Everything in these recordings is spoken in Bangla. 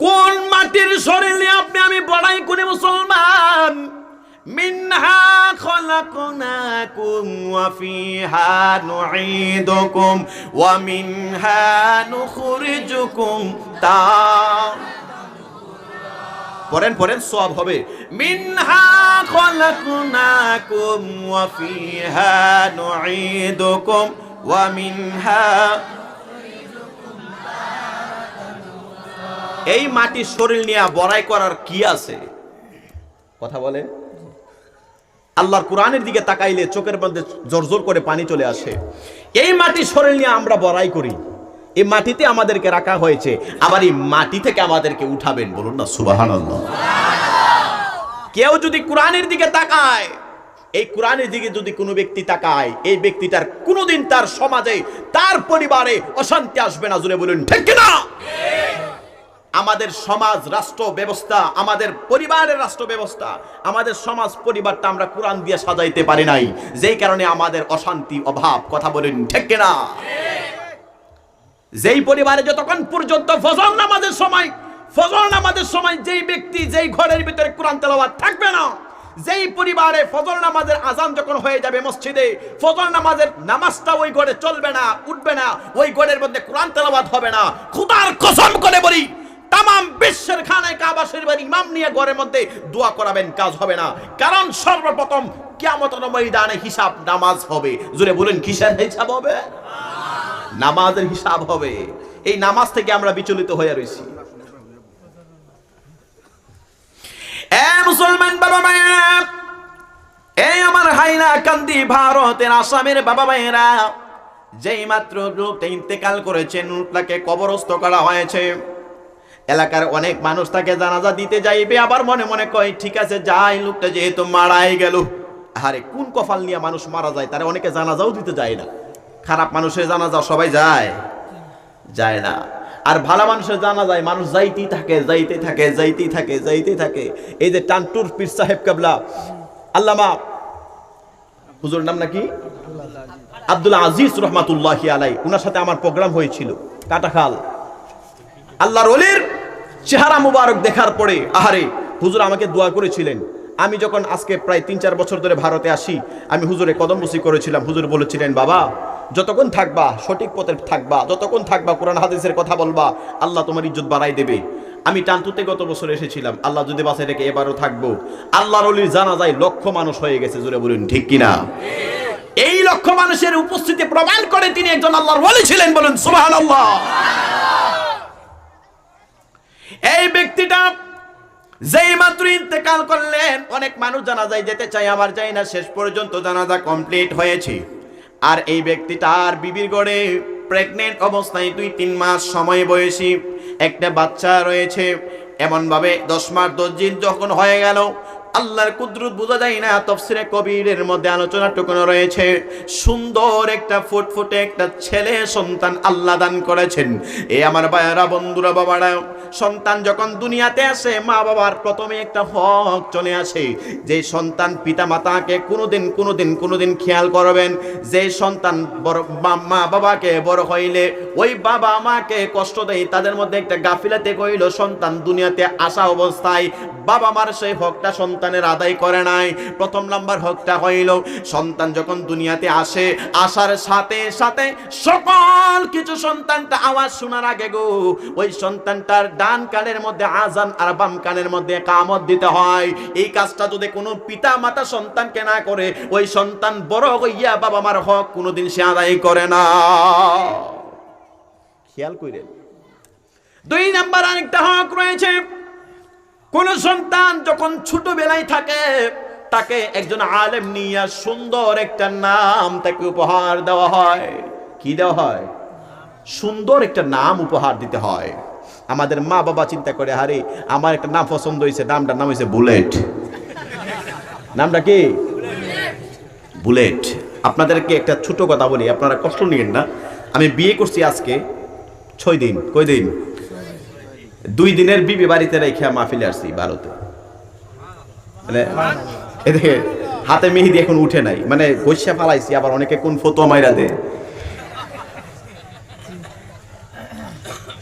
কোন মাটির শরীর নিয়ে আপনি আমি বড়াই করি মুসলমান? মিনহা খলাকনাকুম ওয়া ফিহা নুঈদুকুম ওয়া মিনহা নুখরিজুকুম পড়েন সওয়াব হবে। মিনহা খলাকনাকুম ওয়া ফিহা নুঈদুকুম ওয়া মিনহা। এই মাটির শরীর নিয়ে বড়াই করার কি আছে? কথা বলে। আল্লাহর কোরআনের দিকে তাকাইলে চোখের মধ্যে জোরজোর করে পানি চলে আসে। এই মাটির শরীর নিয়ে আমরা বড়াই করি। এই মাটিতে আমাদেরকে রাখা হয়েছে, আবার এই মাটি থেকে আমাদেরকে উঠাবেন। বলুন না সুবহানাল্লাহ। কেউ যদি কোরআনের দিকে তাকায়, এই কোরআনের দিকে যদি কোনো ব্যক্তি তাকায়, এই ব্যক্তিটার কোনোদিন তার সমাজে, তার পরিবারে অশান্তি আসবে না। জুড়ে বলুন ঠিক কিনা? আমাদের সমাজ রাষ্ট্র ব্যবস্থা, আমাদের পরিবারের রাষ্ট্র ব্যবস্থা, আমাদের সমাজ পরিবারটা আমরা কোরআন দিয়ে সাজাইতে পারি নাই, যেই কারণে আমাদের অশান্তি অভাব। কথা বলেন ঠিক কিনা? যেই পরিবারে যতক্ষণ পর্যন্ত ফজর নামাজের সময় যেই ব্যক্তি যেই ঘরের ভিতরে কোরআন তেলাওয়াত থাকবে না, যেই পরিবারে ফজর নামাজের আজান যখন হয়ে যাবে মসজিদে, ফজর নামাজের নামাজটা ওই ঘরে চলবে না, উঠবে না, ওই ঘরের মধ্যে কোরআন তেলাওয়াত হবে না, খোদার কসম করে বলি তামাম বিশ্বের খানায় কাবা শরীফের ইমাম নিয়ে ঘরের মধ্যে দোয়া করাবেন, কাজ হবে না। কারণ সর্বপ্রথম কিয়ামতের ময়দানে হিসাব নামাজ হবে। জোরে বলেন কিসের হিসাব হবে? নামাজের হিসাব হবে। এই নামাজ থেকে আমরা বিচলিত হয়ে রয়েছি। মুসলমান বাবা মায়েরা, এই আমার হাইলা কান্দি ভারতের আসামের বাবা মায়েরা, যেই মাত্র লোকটা ইন্তেকাল করেছে, লোকটাকে কবরস্থ করা হয়েছে, এলাকার অনেক মানুষ তাকে জানাজা দিতে যাইবে, আবার মনে মনে কয় ঠিক আছে যাই, লোকটা যেহেতু মারাই গেল। আরে কোন কপাল নিয়ে মানুষ মারা যায়, তারা অনেকে জানাজাও দিতে যায় না। খারাপ মানুষের জানাজা সবাই যায় না, আর ভালো মানুষের জানাজায় মানুষ যাইতেই থাকে। এই যে টানটুর পীর সাহেব কেবলা আল্লামা হুজুর নাম নাকি আব্দুল আজিজ রহমাতুল্লাহি আলাই, উনার সাথে আমার প্রোগ্রাম হয়েছিল কাটাখাল। আল্লাহর ওলির চেহারা মুবারক দেখার পরে আহারে হুজুর আমাকে দোয়া করেছিলেন। আমি যখন আজকে প্রায় ৩-৪ বছর ধরে ভারতে আসি, আমি হুজুরে কদমবুসি করেছিলাম। হুজুর বলেছিলেন, বাবা যতক্ষণ থাকবা সঠিক পথে থাকবা, যতক্ষণ থাকবা কোরআন হাদিসের কথা বলবা, আল্লাহ তোমার ইজ্জত বাড়াই দেবে। আমি টানতুতে গত বছর এসেছিলাম, আল্লাহ যদি বাঁচায় রেখে এবারও থাকবো। আল্লাহর ওলির জানাজায় লক্ষ মানুষ হয়ে গেছে। জোরে বলুন ঠিক কিনা? এই লক্ষ মানুষের উপস্থিতি প্রমাণ করে তিনি একজন আল্লাহর ওলি ছিলেন। বলুন সুবহানাল্লাহ। এই ব্যক্তিটা যেই মাত্র ইন্তেকাল করলেন, অনেক মানুষ জানাজায় যেতে চায়, আবার যায় না। শেষ পর্যন্ত জানাজা কমপ্লিট হয়েছে। আর এই ব্যক্তিটার বিবির গড়ে প্রেগনেন্ট অবস্থায় 2-3 মাস সময় বয়সী একটা বাচ্চা রয়েছে। এমন ভাবে 10 মাস 10 দিন যখন হয়ে গেল, আল্লাহর কুদরত বোঝা যায় না। তাফসীরে কবিরের মধ্যে আলোচনা টুকুনো রয়েছে, সুন্দর একটা ফুটফুটে একটা ছেলে সন্তান আল্লাহ দান করেছেন। এই আমার ভাইয়েরা, বন্ধুরা, বাবারা, সন্তান যখন দুনিয়াতে আসে, মা বাবার প্রথমে একটা হক চলে আসে, যে সন্তান পিতা মাতাকে কোনোদিন খেয়াল করবেন। যে সন্তান বড় মা বাবাকে বড় হইলে ওই বাবা মাকে কষ্ট দেয়, তাদের মধ্যে একটা গাফিলাতে কইল, সন্তান দুনিয়াতে আসা অবস্থায় বাবা মার সেই হকটা সন্তানের আদায় করে নাই। প্রথম নাম্বার হকটা হইল, সন্তান যখন দুনিয়াতে আসে, আসার সাথে সাথে সকল কিছু সন্তানটা আওয়াজ শোনার আগে গো, ওই সন্তানটার ডান কানের মধ্যে আজান আর বাম কানের মধ্যে কামত দিতে হয়। এই কাজটা যদি কোনো পিতা মাতা সন্তানকে না করে, ওই সন্তান বড় হইয়া বাবা মার হক কোনোদিন সে আদায় করে না। খেয়াল করেন। 2 নাম্বার আরেকটা হক রয়েছে, কোন সন্তান যখন ছোটবেলায় থাকে, তাকে একজন আলেম নিয়ে সুন্দর একটা নাম তাকে উপহার দেওয়া হয়। কি দেওয়া হয়? সুন্দর একটা নাম উপহার দিতে হয়। আমাদের মা বাবা চিন্তা করে, আরে আমার একটা নাম পছন্দ হয়েছে, নামটার নাম হয়েছে বুলেট। নামটা কি? বুলেট। আপনাদেরকে একটা ছোট কথা বলি, আপনারা কষ্ট নিয়েন না। আমি বিয়ে করছি আজকে 6 দিন। কয় দিন? 2 দিনের বিবি বাড়িতে রেখে মাহফিলে আসছি ভারতে। মানে এদিকে হাতে মেহেদি এখন উঠে নাই, মানে গৈসা ফালাইছি। আবার অনেকে কোন ফতোয়া মাইরা দে।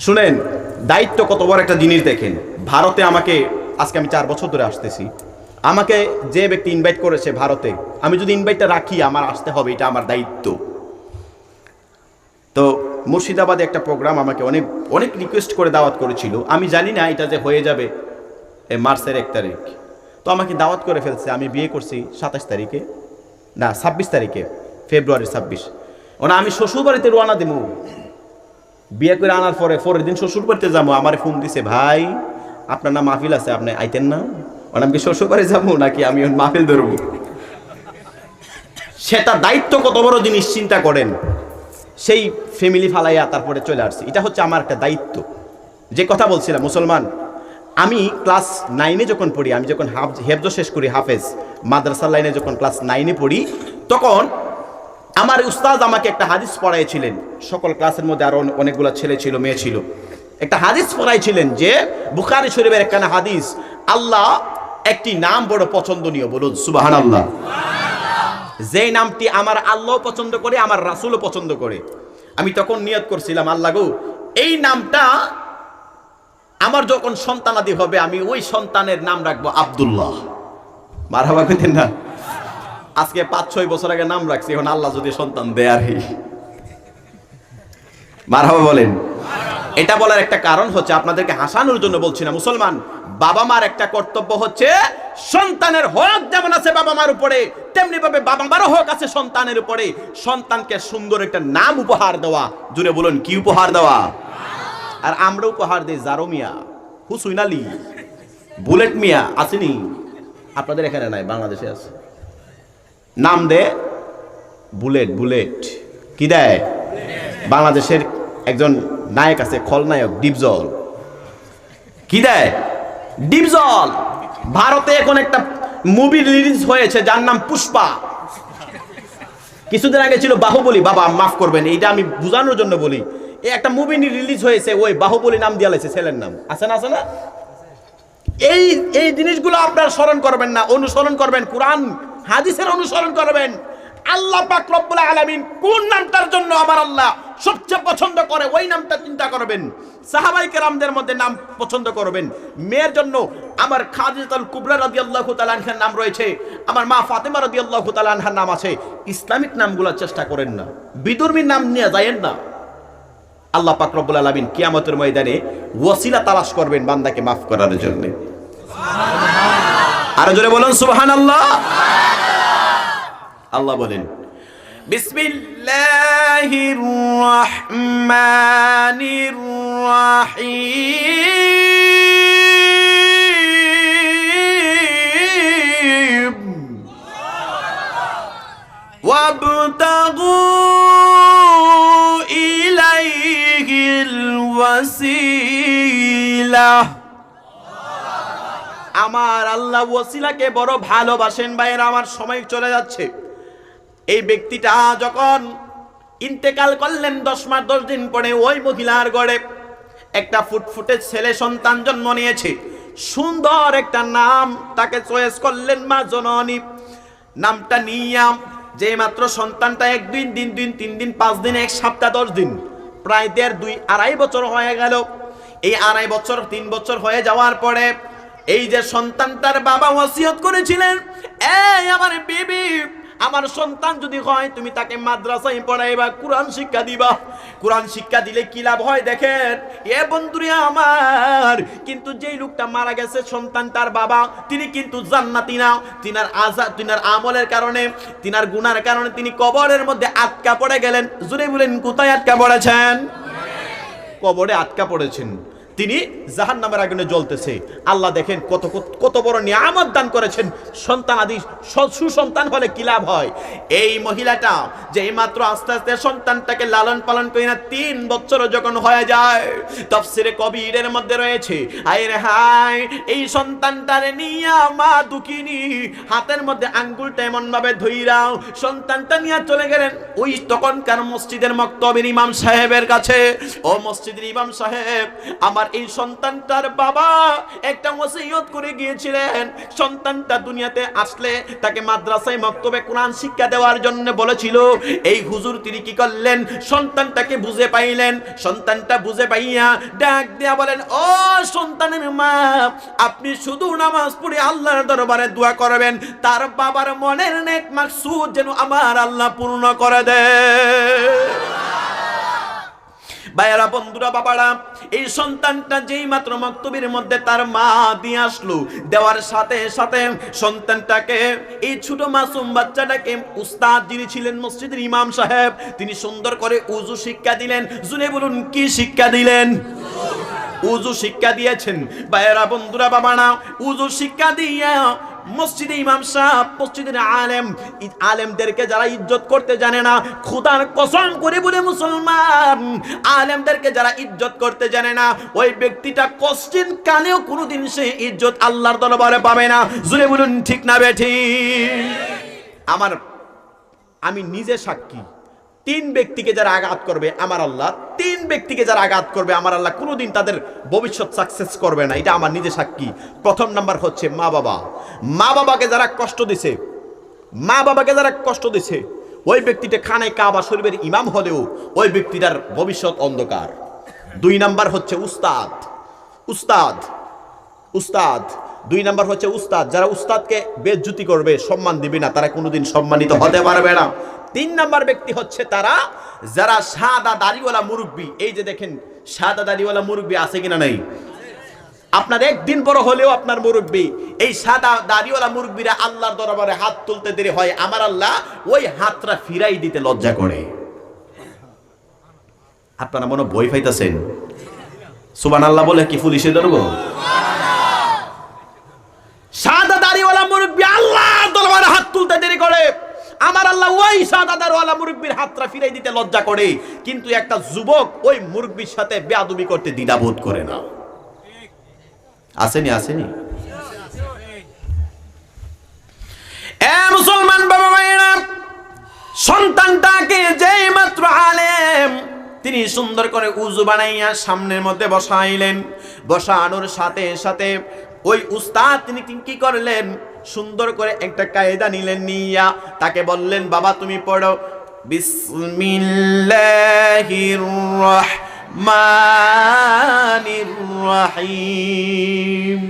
শুনেন, দায়িত্ব কত বড় একটা জিনিস দেখেন। ভারতে আমাকে আজকে আমি 4 বছর ধরে আসতেছি, আমাকে যে ব্যক্তি ইনভাইট করেছে ভারতে, আমি যদি ইনভাইটটা রাখি আমার আসতে হবে, এটা আমার দায়িত্ব। তো মুর্শিদাবাদে একটা প্রোগ্রাম আমাকে অনেক অনেক রিকোয়েস্ট করে দাওয়াত করেছিল, আমি জানি না এটা যে হয়ে যাবে মার্চের 1 তারিখ। তো আমাকে দাওয়াত করে ফেলছে। আমি বিয়ে করছি 27 তারিখে, না 26 তারিখে, ফেব্রুয়ারির 26। ওনা আমি শ্বশুর বাড়িতে রওনা দেবো, বিয়ে করে আনার পরের দিন শ্বশুর বাড়িতে যাবো। আমারে ফোন দিছে, ভাই আপনার না মাহফিল আছে, আপনি আইতেন না? ওনা আমি শ্বশুর বাড়ি যাবো নাকি আমি মাহফিল ধরবো? সেটা দায়িত্ব কত বড় জিনিস চিন্তা করেন। সেই ফ্যামিলি ফালাইয়া তারপরে চলে আসছি। এটা হচ্ছে আমার একটা দায়িত্ব। যে কথা বলছিলাম, মুসলমান, আমি ক্লাস 9-এ যখন পড়ি, আমি যখন হেফজ শেষ করি, হাফেজ মাদ্রাসা লাইনে যখন ক্লাস 9-এ পড়ি, তখন আমার উস্তাদ আমাকে একটা হাদিস পড়াইছিলেন। সকল ক্লাসের মধ্যে আরো অনেকগুলো ছেলে ছিল, মেয়ে ছিল। একটা হাদিস পড়াইছিলেন যে বুখারী শরীফের একখানা হাদিস, আল্লাহ একটি নাম বড় পছন্দনীয়, বলুন সুবহানাল্লাহ। যেই নামটি আমার আল্লাহ পছন্দ করে, আমার রাসূলও পছন্দ করে। আমি তখন নিয়ত করছিলাম, আল্লাহ গো, এই নামটা আমার যখন সন্তানাদি হবে, আমি ওই সন্তানের নাম রাখবো আব্দুল্লাহ। মারহাবা কইতেন না? আজকে 5-6 বছর আগে নাম রাখছি, এখন আল্লাহ যদি সন্তান দেয় আর মারহাবা বলেন। এটা বলার একটা কারণ হচ্ছে, আপনাদেরকে হাসানোর জন্য বলছি না। মুসলমান, বাবা মার একটা কর্তব্য হচ্ছে, সন্তানের হক যেমন আছে বাবা মার উপরে, তেমনি ভাবে বাবা মারও হক আছে সন্তানের উপরে। সন্তানকে সুন্দর একটা নাম উপহার দেওয়া। জুড়ে বলুন, কি উপহার দেওয়া? আর আমরা উপহার দিই জারো মিয়া, হুসুইন আলী, বুলেট মিয়া, আসেনি? আপনাদের এখানে নাই, বাংলাদেশে আছে। নাম দে বুলেট। বুলেট কি দেয়? বাংলাদেশের একজন নায়ক আছে, খলনায়ক, ডিপজল। কি দেয়? ডিপজল। ভারতে এখন একটা মুভি রিলিজ হয়েছে যার নাম পুষ্পা। কিছুদিন আগে ছিল বাহুবলী। বাবা মাফ করবেন, এইটা আমি বোঝানোর জন্য বলি। এই একটা মুভি রিলিজ হয়েছে, ওই বাহুবলী নাম দিয়ে লাইছে ছেলের নাম। আছে না, আছে না? এই জিনিসগুলো আপনারা স্মরণ করবেন না, অনুসরণ করবেন, কোরআন হাদিসের অনুসরণ করবেন। আল্লাহ পাক রব্বুল আলামিন কোন নামটার জন্য আমার আল্লাহ সবচেয়ে পছন্দ করে, ওই নামটা চিন্তা করবেন। সাহাবায়ে কেরামদের মধ্যে নাম পছন্দ করবেন। মেয়ের জন্য আমার খাদিজাতুল কুবরা রাদিয়াল্লাহু তাআলা আনহার নাম রয়েছে, আমার মা ফাতেমা রাদিয়াল্লাহু তাআলা আনহার নাম আছে। ইসলামিক নামগুলো চেষ্টা করেন না, বিধর্মীর নাম নিয়ে যায়েন না। আল্লাহ পাক রব্বুল আলামিন কিয়ামতের ময়দানে ওসিলা তালাশ করবেন বান্দাকে মাফ করার জন্য। আর জোরে বলুন সুবহানাল্লাহ। আল্লাহ বলেন, বিসমিল্লাহির রাহমানির রাহিম ওয়াবতাগু ইলাইহিল ওয়াসিলা। আমার আল্লাহ ওসিলাকে বড় ভালোবাসেন। ভাইয়েরা, আমার সময় চলে যাচ্ছে। এই ব্যক্তিটা যখন ইন্তেকাল করলেন 10 মাস 10 দিন পরে, ওই মহিলার ঘরে একটা ফুটফুটে ছেলে সন্তান জন্ম নিয়েছে। সুন্দর একটা নাম তাকে চয়েস করলেন মা জননী। নামটা নিয়াম, যে মাত্র সন্তানটা 1 দিন 2 দিন 3 দিন 5 দিন 1 সপ্তাহ 10 দিন, প্রায় 1.5 2 2.5 বছর হয়ে গেল। এই 2.5 বছর 3 বছর হয়ে যাওয়ার পরে এই যে সন্তানটার বাবা ওসিয়ত করেছিলেন, এই আমার বিবি, আমার সন্তান যদি হয় তুমি তাকে মাদ্রাসায় পড়াইবা, কোরআন শিক্ষা দিবা। কোরআন শিক্ষা দিলে কি লাভ হয় দেখেন এ বন্ধুরে আমার। কিন্তু যেই লোকটা মারা গেছে সন্তান তার বাবা, তিনি কিন্তু জান্নাতি না। তিনার আমলের কারণে, তিনার গুনার কারণে তিনি কবরের মধ্যে আটকা পড়ে গেলেন। জুড়ে বলেন, কোথায় আটকা পড়েছেন? কবরে আটকা পড়েছেন। তিনি জাহান্নামের আগুনে জ্বলতেছে। আল্লাহ দেখেন কত বড় নিয়ামত দান করেছেন। সন্তান আদি সুসন্তান হলে কি লাভ হয়। এই মহিলাটা যে মাত্র আস্তে আস্তে সন্তানটাকে লালন পালন করে না 3 বছর যখন হয়ে যায়, তাফসিরে কবিরের মধ্যে রয়েছে, আয় রে হায়, এই সন্তানটারে নিয়া মা দুঃখিনী হাতের মধ্যে আঙ্গুলটা এমন ভাবে ধইরাও সন্তানটা নিয়ে চলে গেলেন ওই তখনকার মসজিদের মক্তবের ইমাম সাহেবের কাছে। ও মসজিদের ইমাম সাহেব, আমার এই সন্তানটার বাবা একটা ওসিয়ত করে গিয়েছিলেন, সন্তানটা দুনিয়াতে আসলে তাকে মাদ্রাসায় মক্তবে কোরআন শিক্ষা দেওয়ার জন্য বলেছিল। এই হুজুর তিনি কি করলেন, সন্তানটাকে বুঝে পাইলেন, সন্তানটা বুঝে পাইয়া ডাক দিয়া বলেন, ও সন্তানের মা, আপনি শুধু নামাজ পড়ে আল্লাহর দরবারে দোয়া করবেন, তার বাবার মনের নেক মাকসুদ যেন আমার আল্লাহ পূর্ণ করে দেয়। ভাইয়েরা, বন্ধুরা, বাবারা, এই সন্তানটা যেই মাত্র মক্তবের মধ্যে তার মা দিয়ে আসলো, দেওয়ার সাথে সাথে সন্তানটাকে, এই ছোট মাসুম বাচ্চাটাকে উস্তাদ যিনি ছিলেন মসজিদের ইমাম সাহেব, তিনি সুন্দর করে উযু শিক্ষা দিলেন। জুনে বলুন, কি শিক্ষা দিলেন? উযু শিক্ষা দিয়েছেন। ভাইয়েরা, বন্ধুরা, বাবারা, উযু শিক্ষা দিয়া মসজিদে ইমাম সাহেব, মসজিদের আলেমদেরকে যারা ইজ্জত করতে জানে না, খোদার কসম করে বলে মুসলমান, আলেমদেরকে যারা ইজ্জত করতে জানে না, ওই ব্যক্তিটা কোশ্চেন কানেও কোনোদিন সে ইজ্জত আল্লাহর দরবারে পাবে না। জুড়ে বলুন, ঠিক না বেঠিক? আমি নিজে সাক্ষী, 3 ব্যক্তিকে যারা আঘাত করবে আমার আল্লাহ, 3 ব্যক্তিকে যারা আঘাত করবে আমার আল্লাহ কোনোদিন তাদের ভবিষ্যৎ সাকসেস করবে না, এটা আমার নিজে সাক্ষী। প্রথম নাম্বার হচ্ছে মা বাবা। মা বাবাকে যারা কষ্ট দিছে, মা বাবাকে যারা কষ্ট দিছে, ওই ব্যক্তিটা খানায় কাবা শরীফের ইমাম হলেও ওই ব্যক্তিটার ভবিষ্যৎ অন্ধকার। 2 নাম্বার হচ্ছে উস্তাদ। উস্তাদ উস্তাদ 2 নাম্বার হচ্ছে উস্তাদ, যারা উস্তাদকে বেইজ্জতি করবে, সম্মান দিবে না, তারা কোনোদিন সম্মানিত হতে পারবে না। 3 নাম্বার ব্যক্তি হচ্ছে তারা যারা সাদা দাড়িওয়ালা মুরব্বি। এই যে দেখেন, সাদা দাড়িওয়ালা মুরব্বি আছে কিনা নাই? আপনার একদিন বড় হলেও আপনার মুরব্বি, এই সাদা দাড়িওয়ালা মুরব্বিরা আল্লাহর দরবারে হাত তুলতে দেরি হয়, আমার আল্লাহ ওই হাতটা ফিরাই দিতে লজ্জা করে। আপনারা মনে ভয় পাইতেছেন? সুবহানাল্লাহ বলে কি পুলিশে ধরবো? সাদা দাড়িওয়ালা মুরব্বি আল্লাহর দরবারে হাত তুলতে দেরি করে, আমার আল্লাহ ওই সাদা দাড়িওয়ালা মুরব্বির হাতটা ফিরাই দিতে লজ্জা করে। কিন্তু একটা যুবক ওই মুরব্বির সাথে বেয়াদবি করতে দ্বিধাবোধ করে না। আসেনি? আসেনি? এ মুসলমান বাবা মায়েরা, সন্তানটাকে যেই মাত্র আলেম তিনি সুন্দর করে উযু বানাইয়া সামনের মধ্যে বসাইলেন, বসানোর সাথে সাথে ওই উস্তাদ তিনি কি করলেন, সুন্দর করে একটা কায়দা নিলেন, নিয়া তাকে বললেন, বাবা তুমি পড়ো বিসমিল্লাহির রহমানির রহিম।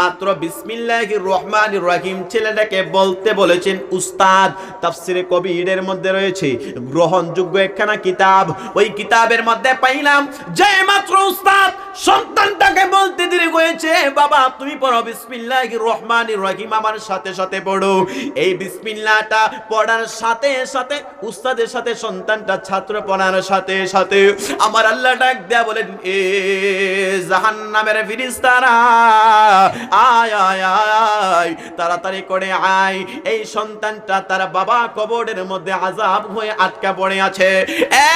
মাত্র বিসমিল্লাহির রহমানির রহিম ছেলেটাকে বলতে বলেছেন উস্তাদ। তাফসিরে কবিরের মধ্যে রয়েছে গ্রহণযোগ্য একখানা কিতাব, ওই কিতাবের মধ্যে পাইলাম যে মাত্র উস্তাদ সন্তানটাকে বলতে দেরি হয়েছে, বাবা তুমি পড়ো বিসমিল্লাহির রহমানির রহিম, আমার সাথে সাথে পড়ো। এই বিসমিল্লাহটা পড়ার সাথে সাথে উস্তাদের সাথে সন্তানটা ছাত্র পড়ার সাথে সাথে আমার আল্লাহ ডাক দেয়া বলেন, এ জাহান্নামের ফেরেশতারা আয় আয় আয়, তাড়াতাড়ি করে আয়, এই সন্তানটা তার বাবা কবরের মধ্যে আযাব হয়ে আটকা পড়ে আছে। এ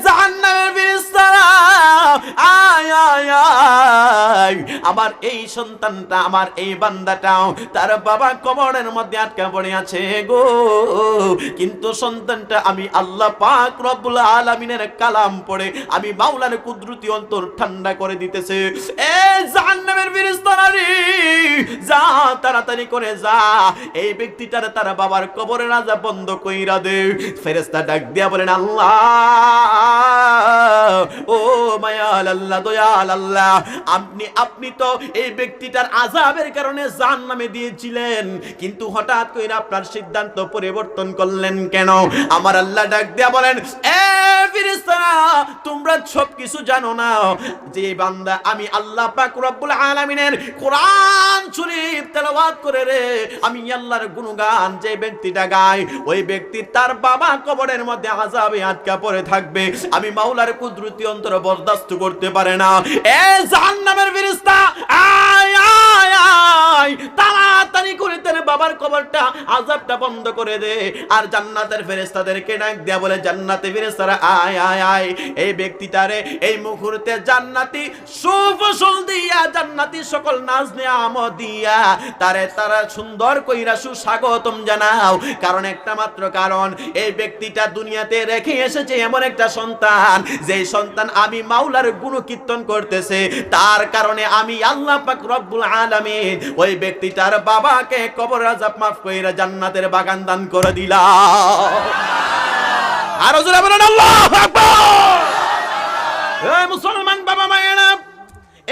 জাহান্নামের ফেরেশতারা আয় আয় আয়, আমার এই সন্তানটা, আমার এই বান্দাটাও তার বাবা কবরের মধ্যে আটকা পড়ে আছে গো। কিন্তু সন্তানটা আমি আল্লাহ পাক রব্বুল আলামিনের কালাম পড়ে আমি মাওলার কুদরতি অন্তর ঠান্ডা করে দিতেছে। এ জাহান্নামের ফেরেশতারা যা, তাড়াতাড়ি করে যা, এই ব্যক্তিটার তার বাবার কবরের আযাব বন্ধ কইরা দে। ফেরেশতা ডাক দিয়া বলেন, আল্লাহ, ও মায়াল আল্লাহ, দয়াল আল্লাহ, আপনি তো এই ব্যক্তিটার আযাবের কারণে জাহান্নামে দিয়েছিলেন, কিন্তু হঠাৎ কইরা আপনার সিদ্ধান্ত পরিবর্তন করলেন কেন? আমার আল্লাহ ডাক দিয়া বলেন, এ ফেরেশতারা, তোমরা সব কিছু জানো না যে বান্দা আমি আল্লাহ পাক রব্বুল আলামিনের কোরআন শরীফ তেলাওয়াত করে রে আমি আল্লাহর গুণগান যে ব্যক্তিটা গায়, ওই ব্যক্তি তার বাবা কবরের মধ্যে আযাবে আটকা পড়ে থাকবে, আমি মাওলার কুদরতি অন্তর বরদাস্ত করতে পারে না। এ জাহান্নামের ফেরেশতা আয় আয় আয়, তাড়াতাড়ি করে তার বাবার কবরটা আযাবটা বন্ধ করে দে। আর জান্নাতের ফেরেশতাদেরকে ডাক দেয়া বলে, জান্নাতের ফেরেশতারা আয় আয় আয়, এই ব্যক্তিটারে এই মুহূর্তে জান্নাতি সুফসল দিয়া জান্নাতি সকল নাজ নেয়ামত দিয়া তারা সুন্দর কইরা সুস্বাগতম জানাও। কারণ একটা মাত্র কারণ, এই ব্যক্তিটা দুনিয়াতে রেখে এসেছে এমন একটা সন্তান, যেই সন্তান আমি মাওলার গুণকীর্তন করতেছে, তার কারণে আমি আল্লাহ পাক রব্বুল আলামিন ওই ব্যক্তিটার বাবাকে কবর আযাব মাফ কইরা জান্নাতের বাগান দান করে দিলাম। আর জোরে বলেন আল্লাহু আকবার। এই মুসলমান বাবা মায়েরা,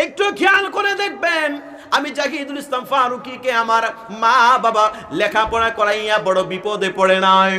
একটু খেয়াল করে দেখবেন, আমি জাহিদুল ইসলাম ফারুকীকে আমার মা বাবা লেখাপড়া করাইয়া বড় বিপদে পড়ে নাই।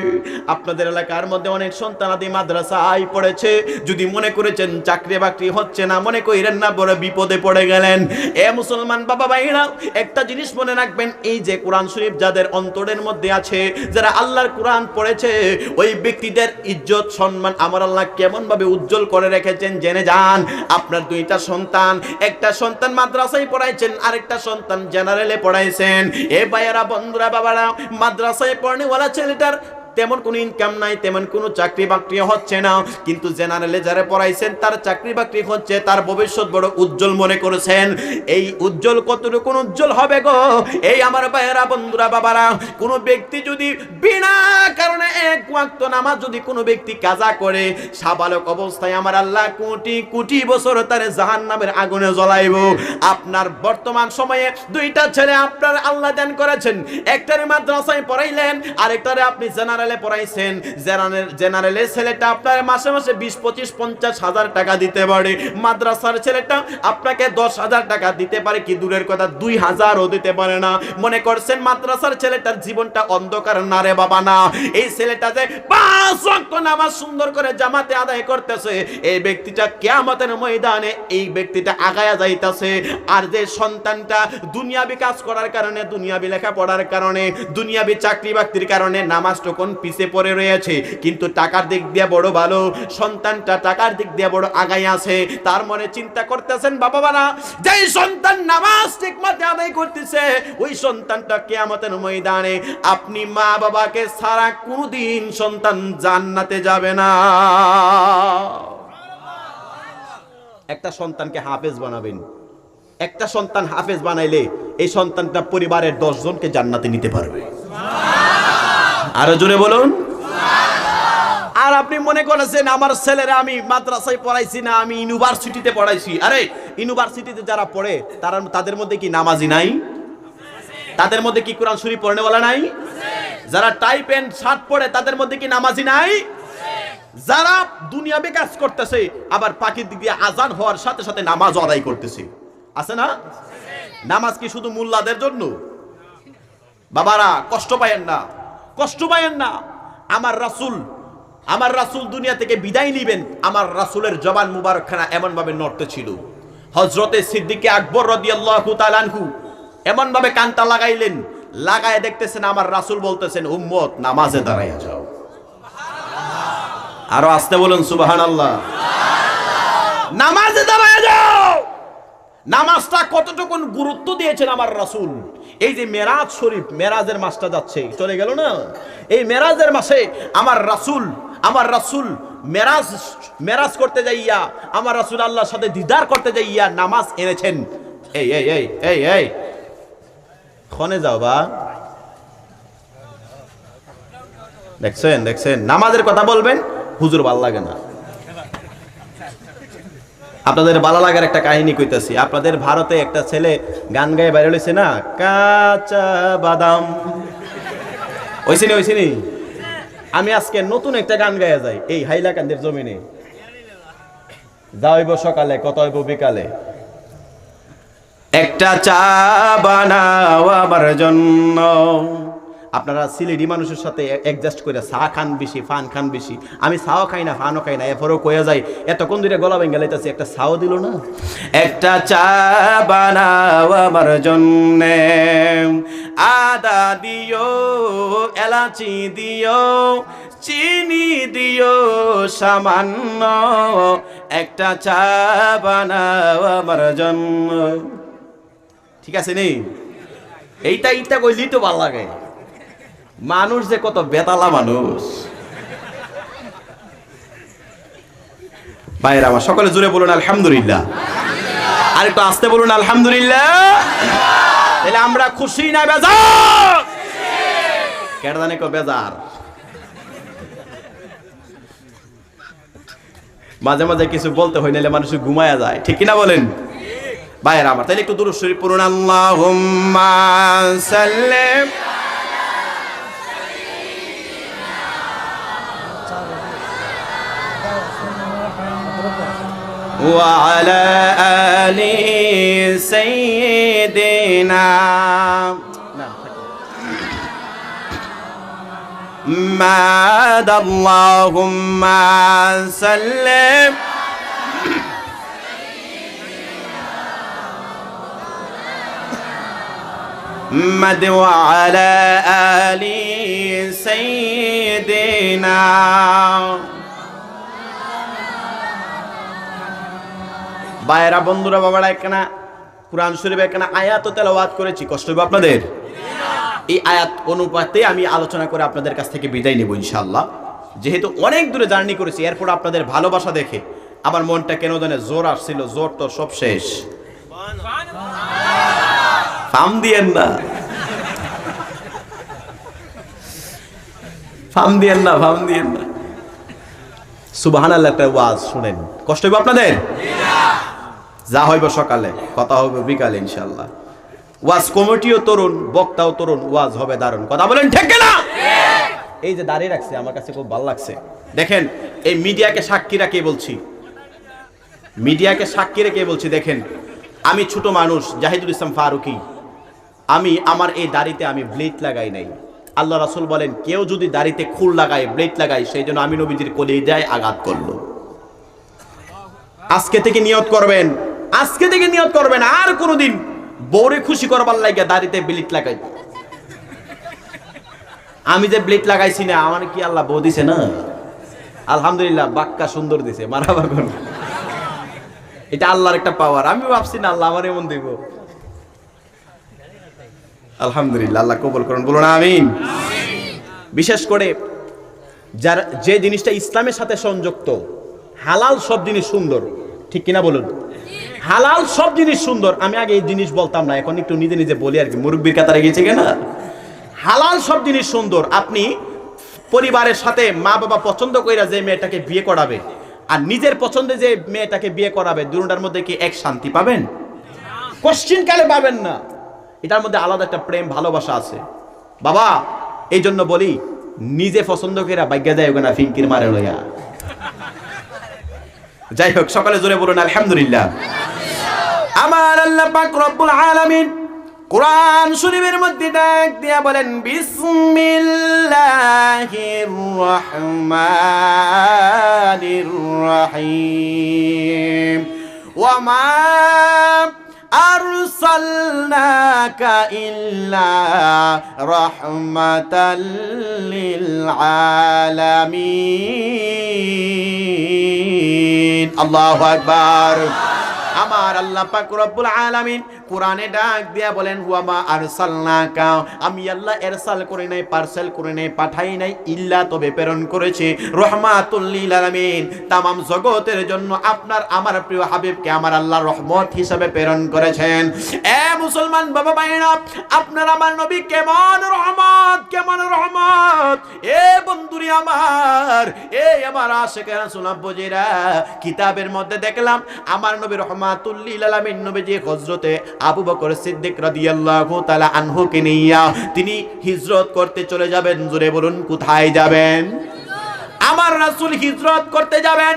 আপনাদের এলাকার মধ্যে অনেক সন্তানাদি মাদ্রাসায় পড়েছে, যদি মনে করেছেন চাকরি বাকরি হচ্ছে না, মনে কইরেন না, বড় বিপদে পড়ে গেলেন। এ মুসলমান বাবা ভাইরা, একটা জিনিস মনে রাখবেন, এই যে কোরআন শরীফ যাদের অন্তরের মধ্যে আছে, যারা আল্লাহর কোরআন পড়েছে, ওই ব্যক্তিদের ইজ্জত সম্মান আমার আল্লাহ কেমন ভাবে উজ্জ্বল করে রেখেছেন জেনে যান। আপনার দুইটা সন্তান, একটা সন্তান মাদ্রাসায় পড়াইছেন, আরেকটা সন্তান জেনারেলে পড়াইছেন। এ ভাইয়েরা, বন্ধুরা, বাবারা, মাদ্রাসায় পড়নেওয়ালা ছেলেটার তেমন কোনো ইনকাম নাই, তেমন কোনো চাকরি বাকরি হচ্ছে না, কিন্তু জেনারেলে যারা পড়াইছেন তার চাকরি বাকরি হচ্ছে, তার ভবিষ্যৎ বড় উজ্জ্বল মনে করেছেন। এই উজ্জ্বল কতটুকু উজ্জ্বল হবে গো? এই আমার ভাইয়েরা, বন্ধুরা, বাবারা, কোনো ব্যক্তি যদি বিনা কারণে এক ওয়াক্ত নামাজ যদি কোনো ব্যক্তি কাজা করে, সাবালক অবস্থায় আমার আল্লাহ কোটি কোটি বছর তার জাহান্নামের আগুনে জ্বলাইব। আপনার বর্তমান সময়ে দুইটা ছেলে আপনার আল্লাহ দান করেছেন, একটারে মাদ্রাসায় পড়াইলেন, আরেকটারে আপনি জেনারেলে পড়াইছেন। জেনারেলের ছেলেটা আপনার মাসে মাসে 20-25-50 হাজার টাকা দিতে পারে, মাদ্রাসার ছেলেটা আপনাকে 10,000 টাকা দিতে পারে, কি দূরের কথা 2,000ও দিতে পারে না। মনে করছেন মাদ্রাসার ছেলেটার জীবনটা অন্ধকার? না রে বাবা, না। এই ছেলেটা যে 5 ওয়াক্ত নামাজ সুন্দর করে জামাতে আদায় করতেছে, এই ব্যক্তিটা কিয়ামতের ময়দানে এই ব্যক্তিটা আগায়া যাইতাছে। আর যে সন্তানটা দুনিয়াবি কাজ করার কারণে, দুনিয়াবি লেখাপড়ার কারণে, দুনিয়াবি চাকরি বাকরির কারণে নামাজ তখন পিছে পড়ে রয়েছে, কিন্তু টাকার দিক দিয়ে বড় ভালো, সন্তানটা টাকার দিক দিয়ে বড় আগাই আছে, তার মনে চিন্তা করতেছেন বাবা বাবা, যেই সন্তান নামাজ ঠিকমতো আদায় করতেছে, ওই সন্তানটা কিয়ামতের ময়দানে আপনি মা বাবাকে ছাড়া কোনোদিন সন্তান জান্নাতে যাবে না। একটা সন্তানকে হাফেজ বানাবেন, একটা সন্তান হাফেজ বানাইলে এই সন্তানটা পরিবারের 10 জনকে জান্নাতে নিতে পারবে। আরো জোরে বলুন। আর আপনি মনে করেছেন আমার ছেলেরা আমি মাদ্রাসায় পড়াইছি না, আমি ইউনিভার্সিটিতে পড়াইছি। আরে ইউনিভার্সিটিতে যারা পড়ে তাদের মধ্যে কি নামাজি নাই? তাদের মধ্যে কি কোরআন শরীফ পড়নেওয়ালা নাই? যারা টাই প্যান্ট শার্ট পরে তাদের মধ্যে কি নামাজি নাই? যারা দুনিয়াবি কাজ করতেছে, আবার পাখির দিক দিয়ে আজান হওয়ার সাথে সাথে নামাজ আদায় করতেছে, আছে না? নামাজ কি শুধু মোল্লাদের জন্য? বাবারা, কষ্ট পায়েন না, কষ্ট পায়েন না। আমার রাসূল দুনিয়া থেকে বিদায় নিবেন, আমার রাসূলের জবান মুবারকখানা এমন ভাবে নড়তে ছিল। হযরতে সিদ্দিক আকবর রাদিয়াল্লাহু তাআলা আনহু এমন ভাবে কানটা লাগাইলেন, লাগায় দেখতেছেন আমার রাসূল বলতেছেন, উম্মত নামাজে দাঁড়াইয়া যাও। আরো আস্তে বলুন সুবহানাল্লাহ। নামাজে দাঁড়াইয়া যাও। নামাজটা কতটুকু গুরুত্ব দিয়েছেন আমার রাসূল। এই যে মেরাজ শরীফ, মেরাজের মাসটা যাচ্ছে, চলে গেল না? এই মেরাজের মাসে আমার রাসূল মেরাজ করতে যাইয়া, আমার রাসূল আল্লাহর সাথে দিদার করতে যাইয়া নামাজ এনেছেন। এই খনে যাও বা, দেখছেন নামাজের কথা বলবেন, হুজুর ভাল লাগে না। আপনাদের ভালো লাগার একটা কাহিনী কইতাছি। আপনাদের ভারতে একটা ছেলে গান গায়ে বাইরে হইছে না, কাঁচা বাদাম, ওইসিনি। আমি আজকে নতুন একটা গান গায়ে যাই, এই হাইলাকান্দির জমিনে। যাইব সকালে, কত হইব বিকালে, একটা চা বানাও আমার জন্য। আপনারা সিলেটি মানুষের সাথে অ্যাডজাস্ট করে চা খান বেশি, ফান খান বেশি। আমি চাও খাই না, ফানও খাই না, এরপরেও কয়ে যাই, এতক্ষণ ধরে গলা ভেঙে লাইতাছি, একটা চাও দিল না। একটা চা বানাও আমার জন্যে, আদা দিও, এলাচি দিও, চিনি দিও সামান্য, একটা চা বানাও আমার জন্য। ঠিক আছে নি? এইটা কইলি তো ভালো লাগে। মানুষ যে কত বেতালা মানুষ। ভাইরা আমার, সকলে জুড়ে বলুন আলহামদুলিল্লাহ। আর একটু আসতে বলুন আলহামদুলিল্লাহ। তাহলে আমরা খুশি না বেজার? কেডা জানে কো বেজার? মাঝে মাঝে কিছু বলতে হয়, নাহলে মানুষ ঘুমায়া যায়, ঠিক কিনা বলেন ভাইয়েরা আমার? তাহলে একটু দুরূদ শরীফ পড়ুন। আল্লাহুম্মা সাল্লি ওয়া আলা আলি সাইয়্যিদিনা محمد اللهم صل محمد وعلى آل سيدنا ভাইরা বন্ধুরা বাবারা একখানা কুরআন শরীফে একখানা আয়াত তেলাওয়াত করেছি, কষ্ট হবে আপনাদের? এই আয়াত অনুপাতে আমি আলোচনা করে আপনাদের কাছ থেকে বিদায় নেব ইনশাআল্লাহ। যেহেতু অনেক দূরে জার্নি করেছি, এরপর আপনাদের ভালোবাসা দেখে আমার মনটা কেন জানে জোর আসছিল, জোর তো সব শেষ। ফাম দিয়েন না, ফাম দিয়েন না, ফাম দিয়েন না। সুবহানাল্লাহ একটা ওয়াজ শুনেন, কষ্ট হবে আপনাদের? যা হইব সকালে, কথা হবে বিকালে ইনশাআল্লাহ। ওয়াজ কমিটিও তরুণ, বক্তাও তরুণ, ওয়াজ হবে দারুণ, কথা বলেন ঠিক না? এই যে দাঁড়িয়ে রাখছে আমার কাছে খুব ভালো লাগছে। দেখেন এই মিডিয়াকে সাক্ষী রেখে বলছি, মিডিয়াকে সাক্ষী রেখে বলছি। দেখেন আমি ছোট মানুষ জাহিদুল ইসলাম ফারুকী, আমি আমার এই দাড়িতে আমি ব্লেড লাগাই নাই। আল্লাহ রাসূল বলেন কেউ যদি দাড়িতে খুর লাগায়, ব্লেড লাগায়, সেই জন্য আমি নবীজির কলিজায় আঘাত করলো। আজকে থেকে নিয়ত করবেন, আজকে থেকে নিয়ত করবেন আর কোনোদিন বউরে খুশি করবার লাগে দাড়িতে ব্লেড লাগাই। আমি যে ব্লেড লাগাইছি না, আমার কি আল্লাহ বউ দিছে না? আলহামদুলিল্লাহ, বাক্কা সুন্দর দিছে, মারাবা কোন, এটা আল্লাহর একটা পাওয়ার। আমি ভাবছি না আল্লাহ আমার এমন দিব। আলহামদুলিল্লাহ, আল্লাহ কবুল করুন, বলুন আমিন। বিশেষ করে যার যে জিনিসটা ইসলামের সাথে সংযুক্ত, হালাল সব জিনিস সুন্দর, ঠিক কিনা বলুন? হালাল সব জিনিস সুন্দর। আমি আগে এই জিনিস বলতাম না, এখন একটু নিজে নিজে বলি আর কি, মুরব্বির কাতারে গেছে কিনা। হালাল সব জিনিস সুন্দর। আপনি পরিবারের সাথে মা বাবা পছন্দ কইরা যে মেয়েটাকে বিয়ে করাবে আর নিজের পছন্দে যে মেয়েটাকে বিয়ে করাবে, দুটোটার মধ্যে কি এক শান্তি পাবেন? কোশ্চিন কালে পাবেন না। এটার মধ্যে আলাদা একটা প্রেম ভালোবাসা আছে বাবা। এই জন্য বলি, নিজে পছন্দ কইরা ভাগ্য যায় ওখানে ফিঙ্কির মারে লইয়া। যাই হোক, সকালে জোরে বলুন আলহামদুলিল্লাহ। আমার আল্লাহ পাক রব্বুল আলামিন কুরআন শরীফের মধ্যে ডাক দিয়া বলেন বিসমিল্লাহির রহমানির রহিম ওয়া মা আরসালনাকা ইল্লা রাহমাতাল লিল আলামিন। আল্লাহু আকবার। আমার আল্লাহ পাক রব্বুল আলামিন কোরআনে ডাক দিয়া বলেন ওয়া মা আরসালনাকা, আমি আল্লাহ ইরসাল করে নাই, পার্সেল করে নাই, পাঠাই নাই, ইল্লা তবে প্রেরণ করেছি রাহমাতুল লিল আলামিন, तमाम জগতের জন্য আপনার আমার প্রিয় হাবিবকে আমার আল্লাহ রহমত হিসেবে প্রেরণ করেছেন। এ মুসলমান বাবা ভাইরা, আপনার আমার নবী কেমন রহমত, কেমন রহমত। এ বন্ধুরি আমার, এই আমার আশিক রাসূল আব্বুজিরা, কিতাবের মধ্যে দেখলাম আমার নবী রহমাতুল লিল আলামিন নবীজি হযরতে আবু বকর সিদ্দিক রাদিয়াল্লাহু তাআলা আনহুকে নিয়া তিনি হিজরত করতে চলে যাবেন। জোরে বলুন কোথায় যাবেন? আমার রাসূল হিজরত করতে যাবেন,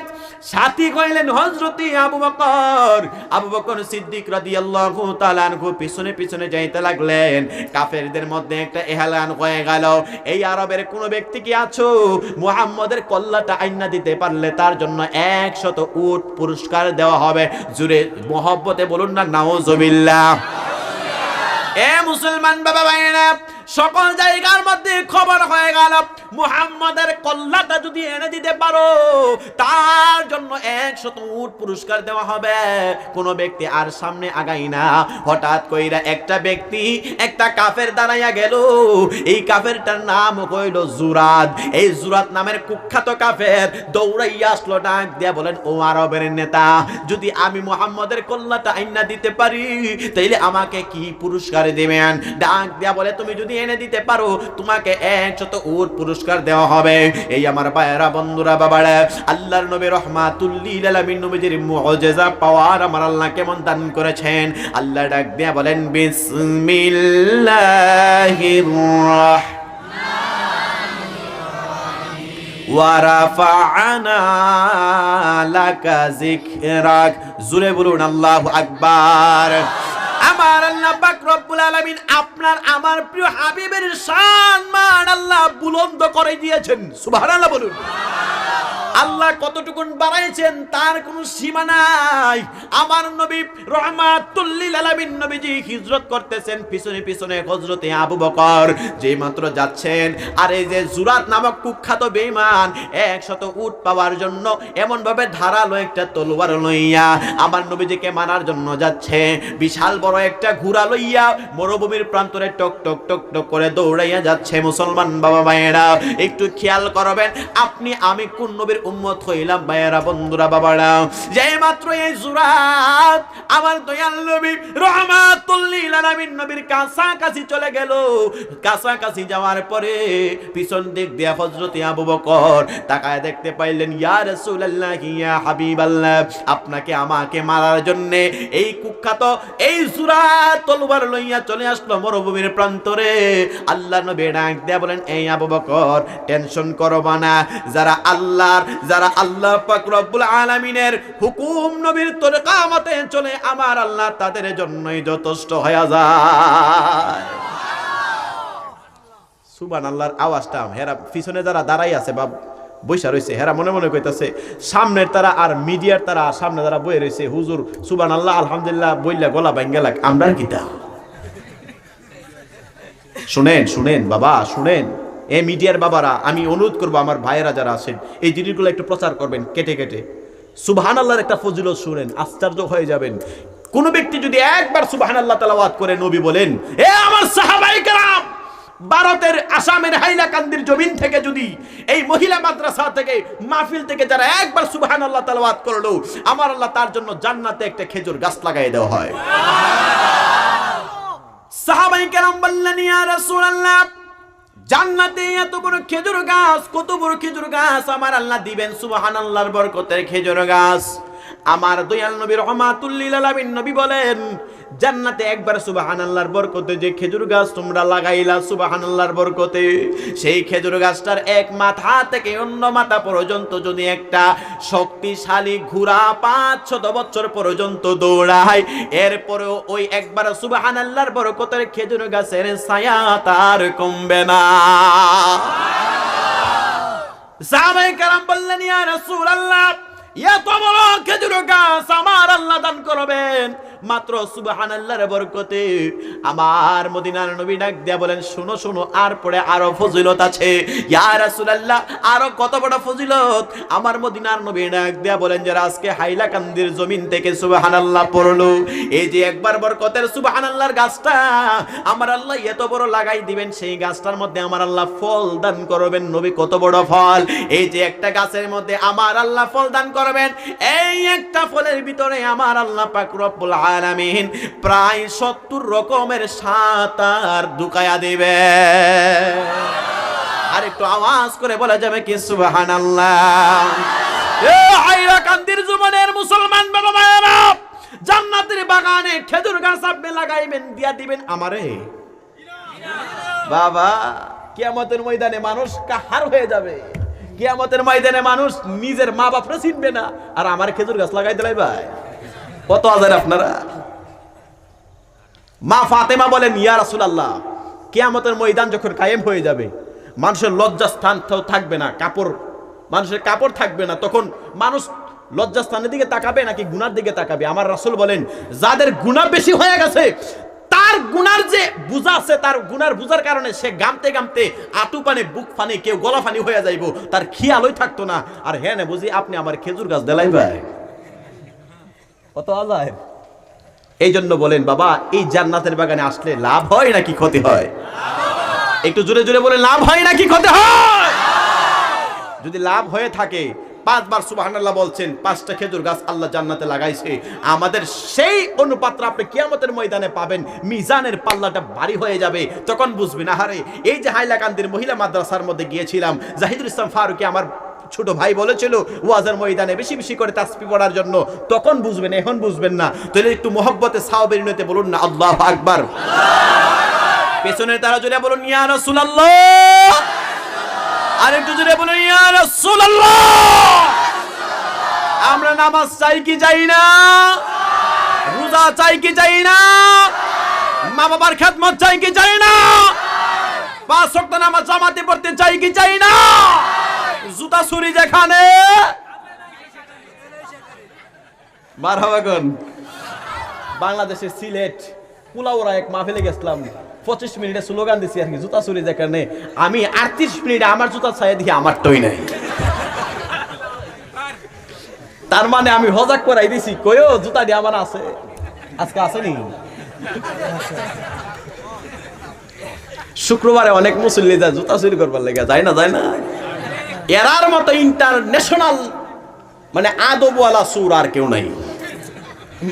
সাথী কইলেন হযরতে আবু বকর। আবু বকর সিদ্দিক রাদিয়াল্লাহু তাআলা আনহু পিছনে পিছনে যাইতে লাগলেন। কাফেরদের মধ্যে একটা এলান হয়ে গেল, এই আরবের কোন ব্যক্তি কি আছো, মুহাম্মদের কল্লাটা আইনা দিতে পারলে তার জন্য 100 উট পুরস্কার দেওয়া হবে। জোরে মহব্বতে বলুন না নাউজুবিল্লাহ। এ মুসলমান বাবা ভাইরা, সকল জায়গার মধ্যে খবর হয়ে গেল, মুহাম্মাদের কল্লাটা যদি এনে দিতে পারো তার জন্য 100 উট পুরস্কার দেওয়া হবে। কোন ব্যক্তি আর সামনে আগাই না। হঠাৎ কইরা একটা ব্যক্তি, একটা কাফের দাঁড়াইয়া গেল। এই কাফেরটার নাম হইল জুরাদ। এই জুরাদ নামের কুখ্যাত কাফের দৌড়াইয়া আসলো, ডাক দিয়া বলেন, ও আরবের নেতা, যদি আমি মুহাম্মাদের কল্লাটা আইনা দিতে পারি তাইলে আমাকে কি পুরস্কার দিবেন? ডাক দিয়া বলে, তুমি যদি এনে দিতে পারো তোমাকে 100 উট পুরস্কার দেওয়া হবে। এই আমার ভাইয়েরা, বন্ধুরা, বাবারা, আল্লাহর নবী রাহমাতুল লিল আলামিন নবীজির মুজিজা পাওয়ার আমার আল্লাহ কেমন দান করেছেন। আল্লাহ ডাক দিয়া বলেন, বিসমিল্লাহির ওয়া রাফা'না লাকা যিকরাক। জোরে বলুন আল্লাহু আকবার। আমার আল্লাহ পাক রব্বুল আলামিন আপনার আমার প্রিয় হাবিবের শান মান আল্লাহ বুলন্দ করে দিয়েছেন। সুবহানাল্লাহ বলুন। আল্লাহ কতটুকুন বাড়াইছেন তার কোনো সীমা নাই। আমার নবী রাহমাতুল লিল আলামিন নবীজি হিজরত করতেছেন, পিছনে পিছনে হযরতে আবু বকর যেই মাত্র যাচ্ছেন, আর এই যে জুরাত নামক কুখ্যাত বেঈমান 100 উট পাওয়ার জন্য এমন ভাবে ধারালো একটা তলোয়ার লইয়া আমার নবীজিকে মারার জন্য যাচ্ছে। বিশাল বড় একটা ঘোড়া লইয়া মরুভূমির প্রান্তরে টক টক টক টক করে দৌড়াইয়া যাচ্ছে। মুসলমান বাবা ভাইয়েরা, একটু খেয়াল করবেন আপনি আমি কোন নবীর উম্মত হইলাম। ভাইয়েরা, বন্ধুরা, বাবারা, যেই মাত্র এই জুরাত আমার দয়াল নবী রাহমাতুল লিল আলামিন নবীর কাছাকাছি চলে গেল, কাছাকাছি যাওয়ার পরে পিছন দিক দিয়ে হযরতে আবু বকর তাকায় দেখতে পাইলেন, ইয়া রাসূলুল্লাহ, ইয়া হাবিবাল্লাহ, আপনাকে আমাকে মারার জন্য এই কুখ্যাত এই জুরাত তলোয়ার লইয়া চলে আসলো মরুভূমির প্রান্তরে। আল্লাহ নবী ডাক দিয়া বলেন, এই আবু বকর, টেনশন করবা না। যারা আল্লাহ পাক রব্বুল আলামিনের হুকুম নবীর তরিকা মতে চলে, আমার আল্লাহ তাদের জন্যই যথেষ্ট হয়ে যায়। সুবহানাল্লাহর আওয়াজটা হেরা পিছনে যারা দাঁড়াই আছে বা বইসা রয়েছে হেরা মনে মনে কইতাছে, সামনের তারা আর মিডিয়ার তারা সামনে যারা বই রয়েছে, হুজুর সুবহানাল্লাহ আলহামদুলিল্লাহ বইলা গলা ভাঙ্গে লাগ, আমরা কিতা শুনেন শুনেন বাবা শুনেন। এই মিডিয়ার বাবারা, আমি অনুরোধ করবো আমার ভাইয়েরা যারা আছেন এই জিনিসগুলো একটু প্রচার করবেন কেটে কেটে। সুবহানাল্লাহর একটা ফজিলত শুনেন, আশ্চর্য হয়ে যাবেন। কোন ব্যক্তি যদি একবার সুবহানাল্লাহ তেলাওয়াত করে নবী বলেন, এ আমার সাহাবায়ে কেরাম, ভারতের আসামের হাইলাকান্দির জমিন থেকে যদি এই মহিলা মাদ্রাসা থেকে মাহফিল থেকে যারা একবার সুবহানাল্লাহ তেলাওয়াত করলো, আমার আল্লাহ তার জন্য জান্নাতে একটা খেজুর গাছ লাগাই দেওয়া হয়। সাহাবায়ে কেরাম বললেন, ইয়া রাসূলুল্লাহ, জান্নাতে এত বড় খেজুর গাছ, কত বড় খেজুর গাছ আমার আল্লাহ দিবেন সুবহানাল্লাহর বরকতের খেজুর গাছ। আমার দয়াল নবী রাহমাতুল লিল আলামিন নবী বলেন, জান্নাতে একবার সুবহানাল্লাহর বরকতে যে খেজুর গাছ তোমরা লাগাইলা সুবহানাল্লাহর বরকতে, সেই খেজুর গাছটার এক মাথা থেকে অন্য মাথা পর্যন্ত যদি একটা শক্তিশালী ঘোড়া 500 বছর পর্যন্ত দৌড়ায়, এরপরেও ওই একবার সুবহানাল্লাহর বরকতের খেজুর গাছের ছায়া তার কমবে না। সাহাবায়ে কেরাম বললেন, ইয়া রাসূলুল্লাহ, এত বড় খেজুর গাছ আমার আল্লাহ দান করবেন মাত্র সুবহানাল্লাহর বরকতে। আমার মদিনার নবী ডাক দিয়া বলেন, শুনো শুনো, আর পরে আরো ফজিলত আছে। ইয়া রাসূলুল্লাহ, আরো কত বড় ফজিলত? আমার মদিনার নবী ডাক দিয়া বলেন, যারা আজকে হাইলাকান্দির জমিন থেকে সুবহানাল্লাহ পড়লো, এই যে একবার বরকতের সুবহানাল্লাহর গাছটা আমার আল্লাহ এত বড় লাগাই দিবেন, সেই গাছটার মধ্যে আমার আল্লাহ ফল দান করবেন। নবী, কত বড় ফল? এই যে একটা গাছের মধ্যে আমার আল্লাহ ফল দান করবেন, এই একটা ফলের ভিতরে আমার আল্লাহ পাক রব্বুল আলামিন প্রায় 70 রকমের সাতার ঢুকায়া দিবে। আর একটু আওয়াজ করে বলা যাবে কি সুবহানাল্লাহ? এ হাইলাকান্দির জীবনের মুসলমান বাবা মায়েরা, জান্নাতের বাগানে খেজুর গাছ আপনি লাগাইবেন, দিয়া দিবেন আমারে। বাবা, কিয়ামতের ময়দানে মানুষ কাহার হয়ে যাবে। কিয়ামতের ময়দানে মানুষ নিজের মা বাপরে চিনবে না, আর আমার খেজুর গাছ লাগাই দিলাই ভাই। কত আজার আপনারা। মা ফাতেমা বলেন, ইয়া রাসূলুল্লাহ, কিয়ামতের ময়দান যখন কায়েম হয়ে যাবে, মানুষের লজ্জাস্থান থাকবে না, কাপড়, মানুষের কাপড় থাকবে না, তখন মানুষ লজ্জাস্থানের দিকে তাকাবে নাকি গুনার দিকে তাকাবে? আমার রাসূল বলেন, যাদের গুনাহ বেশি হয়ে গেছে তার তার গুনার যে বুঝা আছে, তার গুনার বুঝার কারণে সে গামতে গামতে আটু পানে বুক ফানি কেউ গলা ফানি হয়ে যাইব, তার খেয়ালই থাকতো না। আর হ্যাঁ না বুঝি আপনি আমার খেজুর গাছ দেলাই ভাই কত আজায়। এই জন্য বলেন বাবা, এই জান্নাতের বাগানে আসলে লাভ হয় নাকি ক্ষতি হয়? একটু জোরে জোরে বলে, লাভ হয় নাকি ক্ষতি হয়? যদি লাভ হয়ে থাকে 5 বার সুবহানাল্লাহ বলছেন, 5টা খেজুর গাছ আল্লাহ জান্নাতে লাগাইছে। আমাদের সেই অনুপাতটা আপনি কিয়ামতের ময়দানে পাবেন, মিজানের পাল্লাটা ভারী হয়ে যাবে। তখন বুঝবেন আহারে, এই যে হাইলাকান্দির মহিলা মাদ্রাসার মধ্যে গিয়েছিলাম, জাহিদুল ইসলাম ফারুকী আমার ছোট ভাই বলেছিল ওয়াজের ময়দানে বেশি বেশি করে তাসবিহ পড়ার জন্য, তখন বুঝবেন, এখন বুঝবেন না। তাহলে একটু মহব্বতে সাওয়াবের নিয়তে বলুন না আল্লাহু আকবার। পেছনের তারা জোরে বলুন ইয়া রাসূলুল্লাহ, আর একটু জোরে বলুন ইয়া রাসূলুল্লাহ। আমরা নামাজ চাই কি চাই না? রোজা চাই কি চাই না? মা বাবার খেদমত চাই কি চাই না? 5 ওয়াক্ত নামাজ জামাতে পড়তে চাই কি চাই না? জুতা ছুরি যেখানে মারহাবা কোন। বাংলাদেশের সিলেট কুলাউড়া এক মাহফিলে গেছিলাম, 25 মিনিটে স্লোগান দিছি আর কি, জুতা ছুরি যেখানে। আমি 38 মিনিটে আমার জুতা ছায়া দেখি আমার টই নাই। তার মানে আমি হজাক করাই দিছি, কইও জুতা দিয়ে আমার আছে, আজকে আসেনি। শুক্রবারে অনেক মুসল্লি যায় জুতা চুরি করবার লেগে, যায় না যায় না? এরার মতো ইন্টারন্যাশনাল মানে আদবওয়ালা সুর আর কেউ নাই।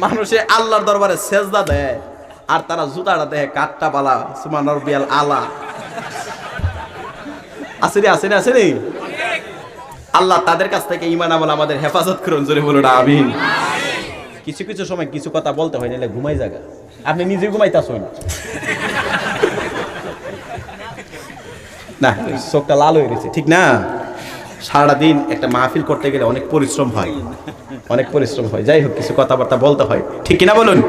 মানুষে আল্লাহর দরবারে সেজদা দেয় আর তারা জুতাটা দেয় কাটটা বালা সুবহান রাব্বিয়াল আলা। আসেনি আসেনি আসেনি। আল্লাহ তাদের কাছ থেকে ঈমান আমল আমাদের হেফাজত করুন, জোরে বলুন আমিন। কিছু কিছু সময় কিছু কথা বলতে হয়, নাহলে ঘুমাই জায়গা, আপনি নিজে ঘুমাইতাছেন না, চোখটা লাল হয়ে গেছে ঠিক না? সারাদিন একটা মাহফিল করতে গেলে অনেক পরিশ্রম হয়, অনেক পরিশ্রম হয়। যাই হোক, কিছু কথাবার্তা বলতে হয়, ঠিক কিনা বলুন?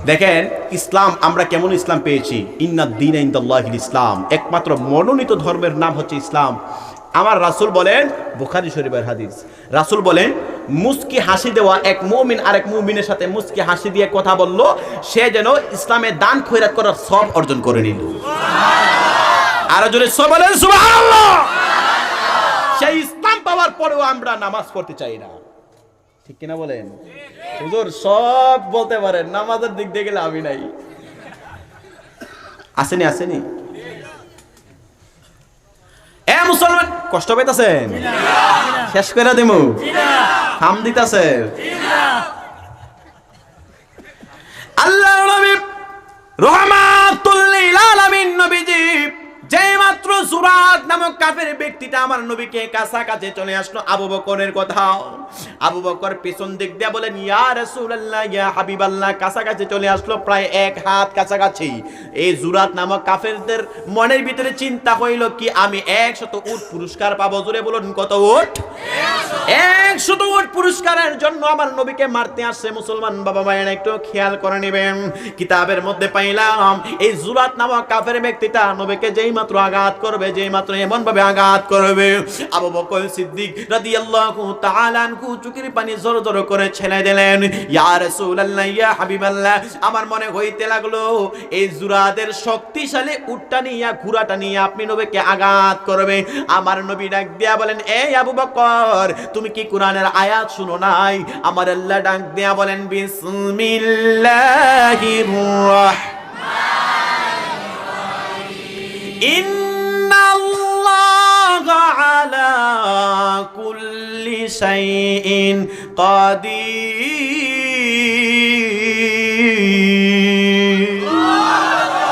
দেখেন ইসলাম আমরা কেমন ইসলাম পেয়েছি। ইন্নাদ দীনা ইনদাল্লাহিল ইসলাম, একমাত্র মনোনীত ধর্মের নাম হচ্ছে ইসলাম। আমার রাসূল বলেন, বুখারী শরীফের হাদিস, রাসূল বলেন মুস্কি হাসি দেওয়া এক মুমিন আরেক মুমিনের সাথে মুস্কি হাসি দিয়ে কথা বলল, সে যেন ইসলামে দান খয়রাত করার সব অর্জন করে নিল। আর জোরে বলেন সুবহানাল্লাহ। সেই ইসলাম পাওয়ার পরেও আমরা নামাজ পড়তে চাই না, ঠিক কিনা বলেন? হুজুর সব বলতে পারেন, নামাজের দিক দিয়ে গেলে আমি নাই। আসেনি আসেনি? এ মুসলমান কষ্ট পাইতাছেন? শেষ করে দিমু? থাম দিতাছে? আল্লাহর নবী রাহমাতুল লিল আলামিন নবীজি যেই মাত্র সুরাত নামক কাফের ব্যক্তিটা আমার নবীকে কাছাকাছি চলে আসলো, আবু বকরের কথা। আবু বকর পেছন দিক দিয়ে বলেন ইয়া রাসূলুল্লাহ ইয়া হাবিবাল্লাহ, কাছাকাছি চলে আসলো, প্রায় 1 হাত কাছাকাছি। এই জুরাত নামক কাফেরদের মনের ভিতরে চিন্তা হইল কি, আমি 100 উট পুরস্কার পাবো। জোরে বলুন কত উট? 100 উট পুরস্কারের জন্য আমার নবীকে মারতে আসছে। মুসলমান বাবা মায়েরা একটু খেয়াল করে নেবেন, কিতাবের মধ্যে পাইলাম এই জুরাত নামক কাফের ব্যক্তিটা নবীকে যেই মাত্র আঘাত করবে, যেই মাত্র এমন ভাবে আঘাত করবে, আবু বকর সিদ্দিক রাদিয়াল্লাহু তাআলা আনহু চোখের পানি জোর জোর করে ছেড়ে দিলেন। ইয়া রাসূলুল্লাহ ইয়া হাবিবাল্লাহ, আমার মনে হইতে লাগলো এই জুরাদের শক্তিশালী উটটা নিয়া ঘোড়াটা নিয়ে আপনি নবীকে আঘাত করবে। আমার নবী ডাক দিয়া বলেন, এই আবু বকর তুমি কি কোরআনের আয়াত শুনো নাই? আমার আল্লাহ ডাক দিয়া বলেন বিসমিল্লাহির ইন্নাল্লাহা আলা কুল্লি শাইইন কাদির।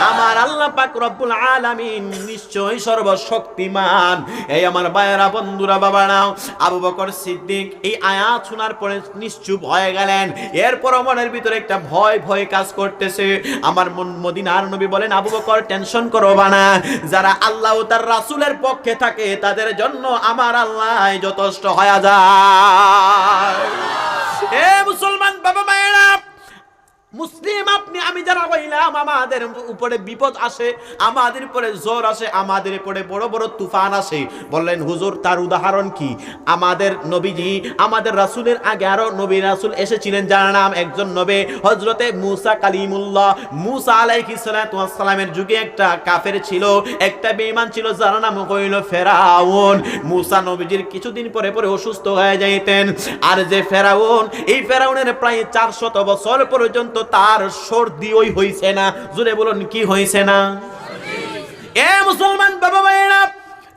আমার আল্লাহ পাক রব্বুল আলামিন নিশ্চয়ই সর্বশক্তিমান। এই আমার ভাইয়েরা বন্ধুরা বাবারা, আবু বকর সিদ্দিক এই আয়াত শোনার পরে নিশ্চুপ হয়ে গেলেন। এরপর মনের ভিতরে একটা ভয় ভয় কাজ করতেছে। আমার মদিনার নবী বলেন, আবু বকর টেনশন করো না, যারা আল্লাহ ও তার রাসূলের পক্ষে থাকে তাদের জন্য আমার আল্লাহ যথেষ্ট হয়ে যায়। এ মুসলমান বাবা মায়েরা, মুসলিম আপনি আমি যারা হইলাম, আমাদের উপরে বিপদ আসে, আমাদের উপরে জ্বর আসে, আমাদের উপরে বড় বড় তুফান আসে। বললেন হুজুর তার উদাহরণ কি? আমাদের নবীজি, আমাদের রাসূলের আগে আরো নবী রাসূল এসেছিলেন, যার নাম একজন নবী হযরতে মূসা কালিমুল্লাহ। মূসা আলাইহিস সালাতু ওয়াস সালামের যুগে একটা কাফের ছিল, একটা বেঈমান ছিল, যার নাম হইল ফেরাউন। মূসা নবীজির কিছুদিন পরে পরে অসুস্থ হয়ে যাইতেন। আর যে ফেরাউন, এই ফেরাউনের প্রায় 400 বছর পর্যন্ত তার সর্দি হইছে না। জোরে বলুন কি হইছে না? এ মুসলমান বাবা ভাইরা,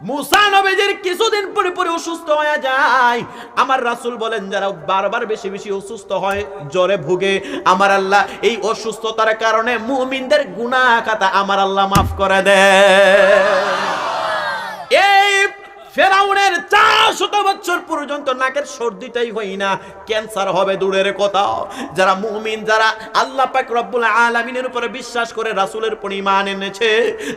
মূসা নবীজির কিছুদিন পরে পরে অসুস্থ হয়ে যায়। আমার রাসূল বলেন যারা বারবার বেশি বেশি অসুস্থ হয়, জ্বরে ভুগে, আমার আল্লাহ এই অসুস্থতার কারণে মুমিনদের গুনাহ খাতা আমার আল্লাহ মাফ করে দেয়। এই ফেরাউনের 400 বছর পর্যন্ত নাকের সর্দিটাই হয় না, ক্যান্সার হবে দূরের কথা। যারা মুমিন, যারা আল্লাহ পাক রব্বুল আলামিনের উপরে বিশ্বাস করে রাসূলের উপর ঈমান এনেছে,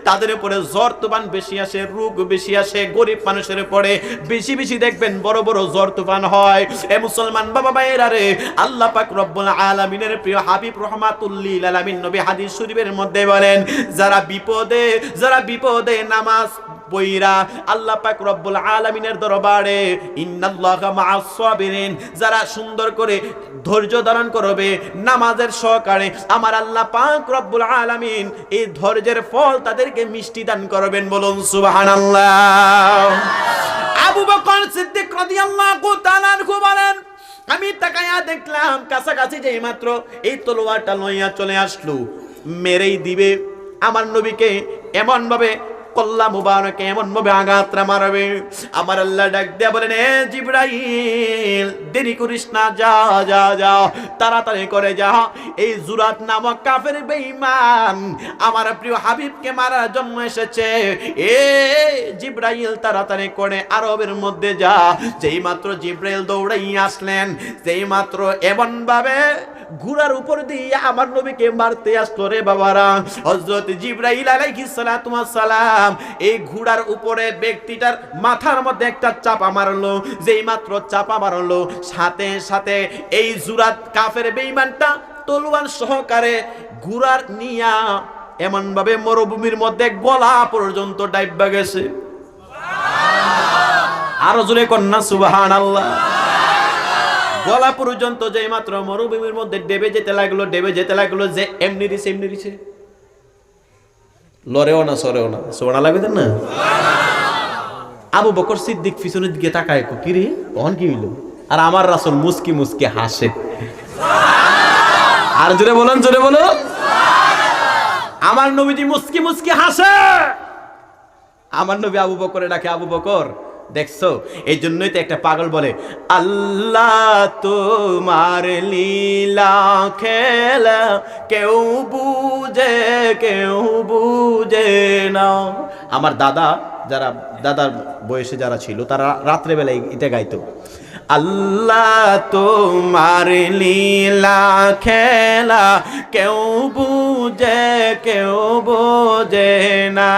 তাদের উপরে জ্বর তুফান বেশি আসে, রোগ বেশি আসে। গরিব মানুষের উপরে বেশি বেশি দেখবেন বড় বড় জ্বর তুফান হয়। এ মুসলমান বাবা ভাইরা রে, আল্লাহ পাক রব্বুল আলামিনের প্রিয় হাবিব রাহমাতুল লিল আলামিন নবী হাদিস শরীফের মধ্যে বলেন, যারা বিপদে নামাজ পয়রা আল্লাহ পাক রব্বুল আলামিনের দরবারে ইন্নাল্লাহা মা'আস সাবিরিন, যারা সুন্দর করে ধৈর্য ধারণ করবে নামাজের সহকারে, আমার আল্লাহ পাক রব্বুল আলামিন এই ধৈর্যের ফল তাদেরকে মিষ্টি দান করবেন। বলুন সুবহানাল্লাহ। আবু বকর সিদ্দিক রাদিয়াল্লাহু তাআলা আনহু বলেন, আমি তাকায়া দেখলাম কাছাকাছি যেই মাত্র এই তলোয়ারটা লইয়া চলে আসলো, মেরেই দিবে আমার নবীকে। এমন ভাবে কল্লা মুবারকে এমন ভাবে আঘাতরা মারবে। আমার আল্লাহ ডাক দেয়া বলেন, এ জিবরাইল দেরি করিস না, যা যা যা, তাড়াতাড়ি করে যা। এই জুরাত নামক কাফের বেঈমান আমার প্রিয় হাবিবকে মারার জন্য এসেছে। এ জিবরাইল তাড়াতাড়ি করে আরবের মধ্যে যা। যেই মাত্র জিবরাইল দৌড়াইয়া আসলেন, যেই মাত্র এমন ভাবে ঘোড়ার উপর দিয়ে আমার নবীকে মারতে আসলো রে বাবারা। হযরত জিবরাইল আলাইহিস সালাতু ওয়াস সালাম এই ঘোড়ার উপরে ব্যক্তিটার মাথার মধ্যে একটা চাপা মারলো। যেই মাত্র চাপা মারলো, সাথে সাথে এই জুরাত কাফের বেঈমানটা তলোয়ার সহকারে ঘোড়ার নিয়া এমন ভাবে মরুভূমির মধ্যে গলা পর্যন্ত ডাইবা গেছে। আরো জোরে কন্যা সুবহানাল্লাহ। গলা পর্যন্ত যে মাত্র মরুভূমির মধ্যে ডেবে যেতে লাগলো, যে এমনি দিছে লরেও না সরেও না। সোনা লাগবে না। আবু বকর সিদ্দিক পিছনের দিকে তাকায়, কি রে তখন কি হইল? আর আমার রাসূল মুস্কি মুস্কি হাসে। আর জোরে বলুন আমার নবীজি মুস্কি মুস্কি হাসে। আমার নবী আবু বকরে ডাকে, আবু বকর দেখছো? এই জন্যই তো একটা পাগল বলে, আল্লাহ তোমার লীলা খেলা কেউ বুঝে না। আমার দাদার বয়সে যারা ছিল তারা রাত্রে বেলায় এটা গাইতো, আল্লাহ তোমার লীলা খেলা কেউ বুঝে না।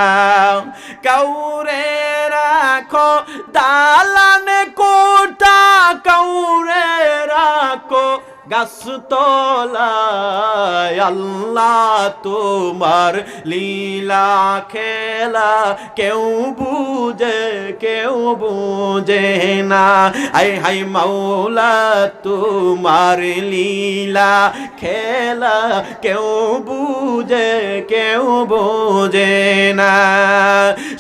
কাউরে রাখো দালানে কোটা, কাউরে রাখো গাছতলায়, আল্লাহ তোমার লীলা খেলা কেউ বুঝে না। আই হাই মাওলা তোমার লীলা খেলা কেউ বুঝে না।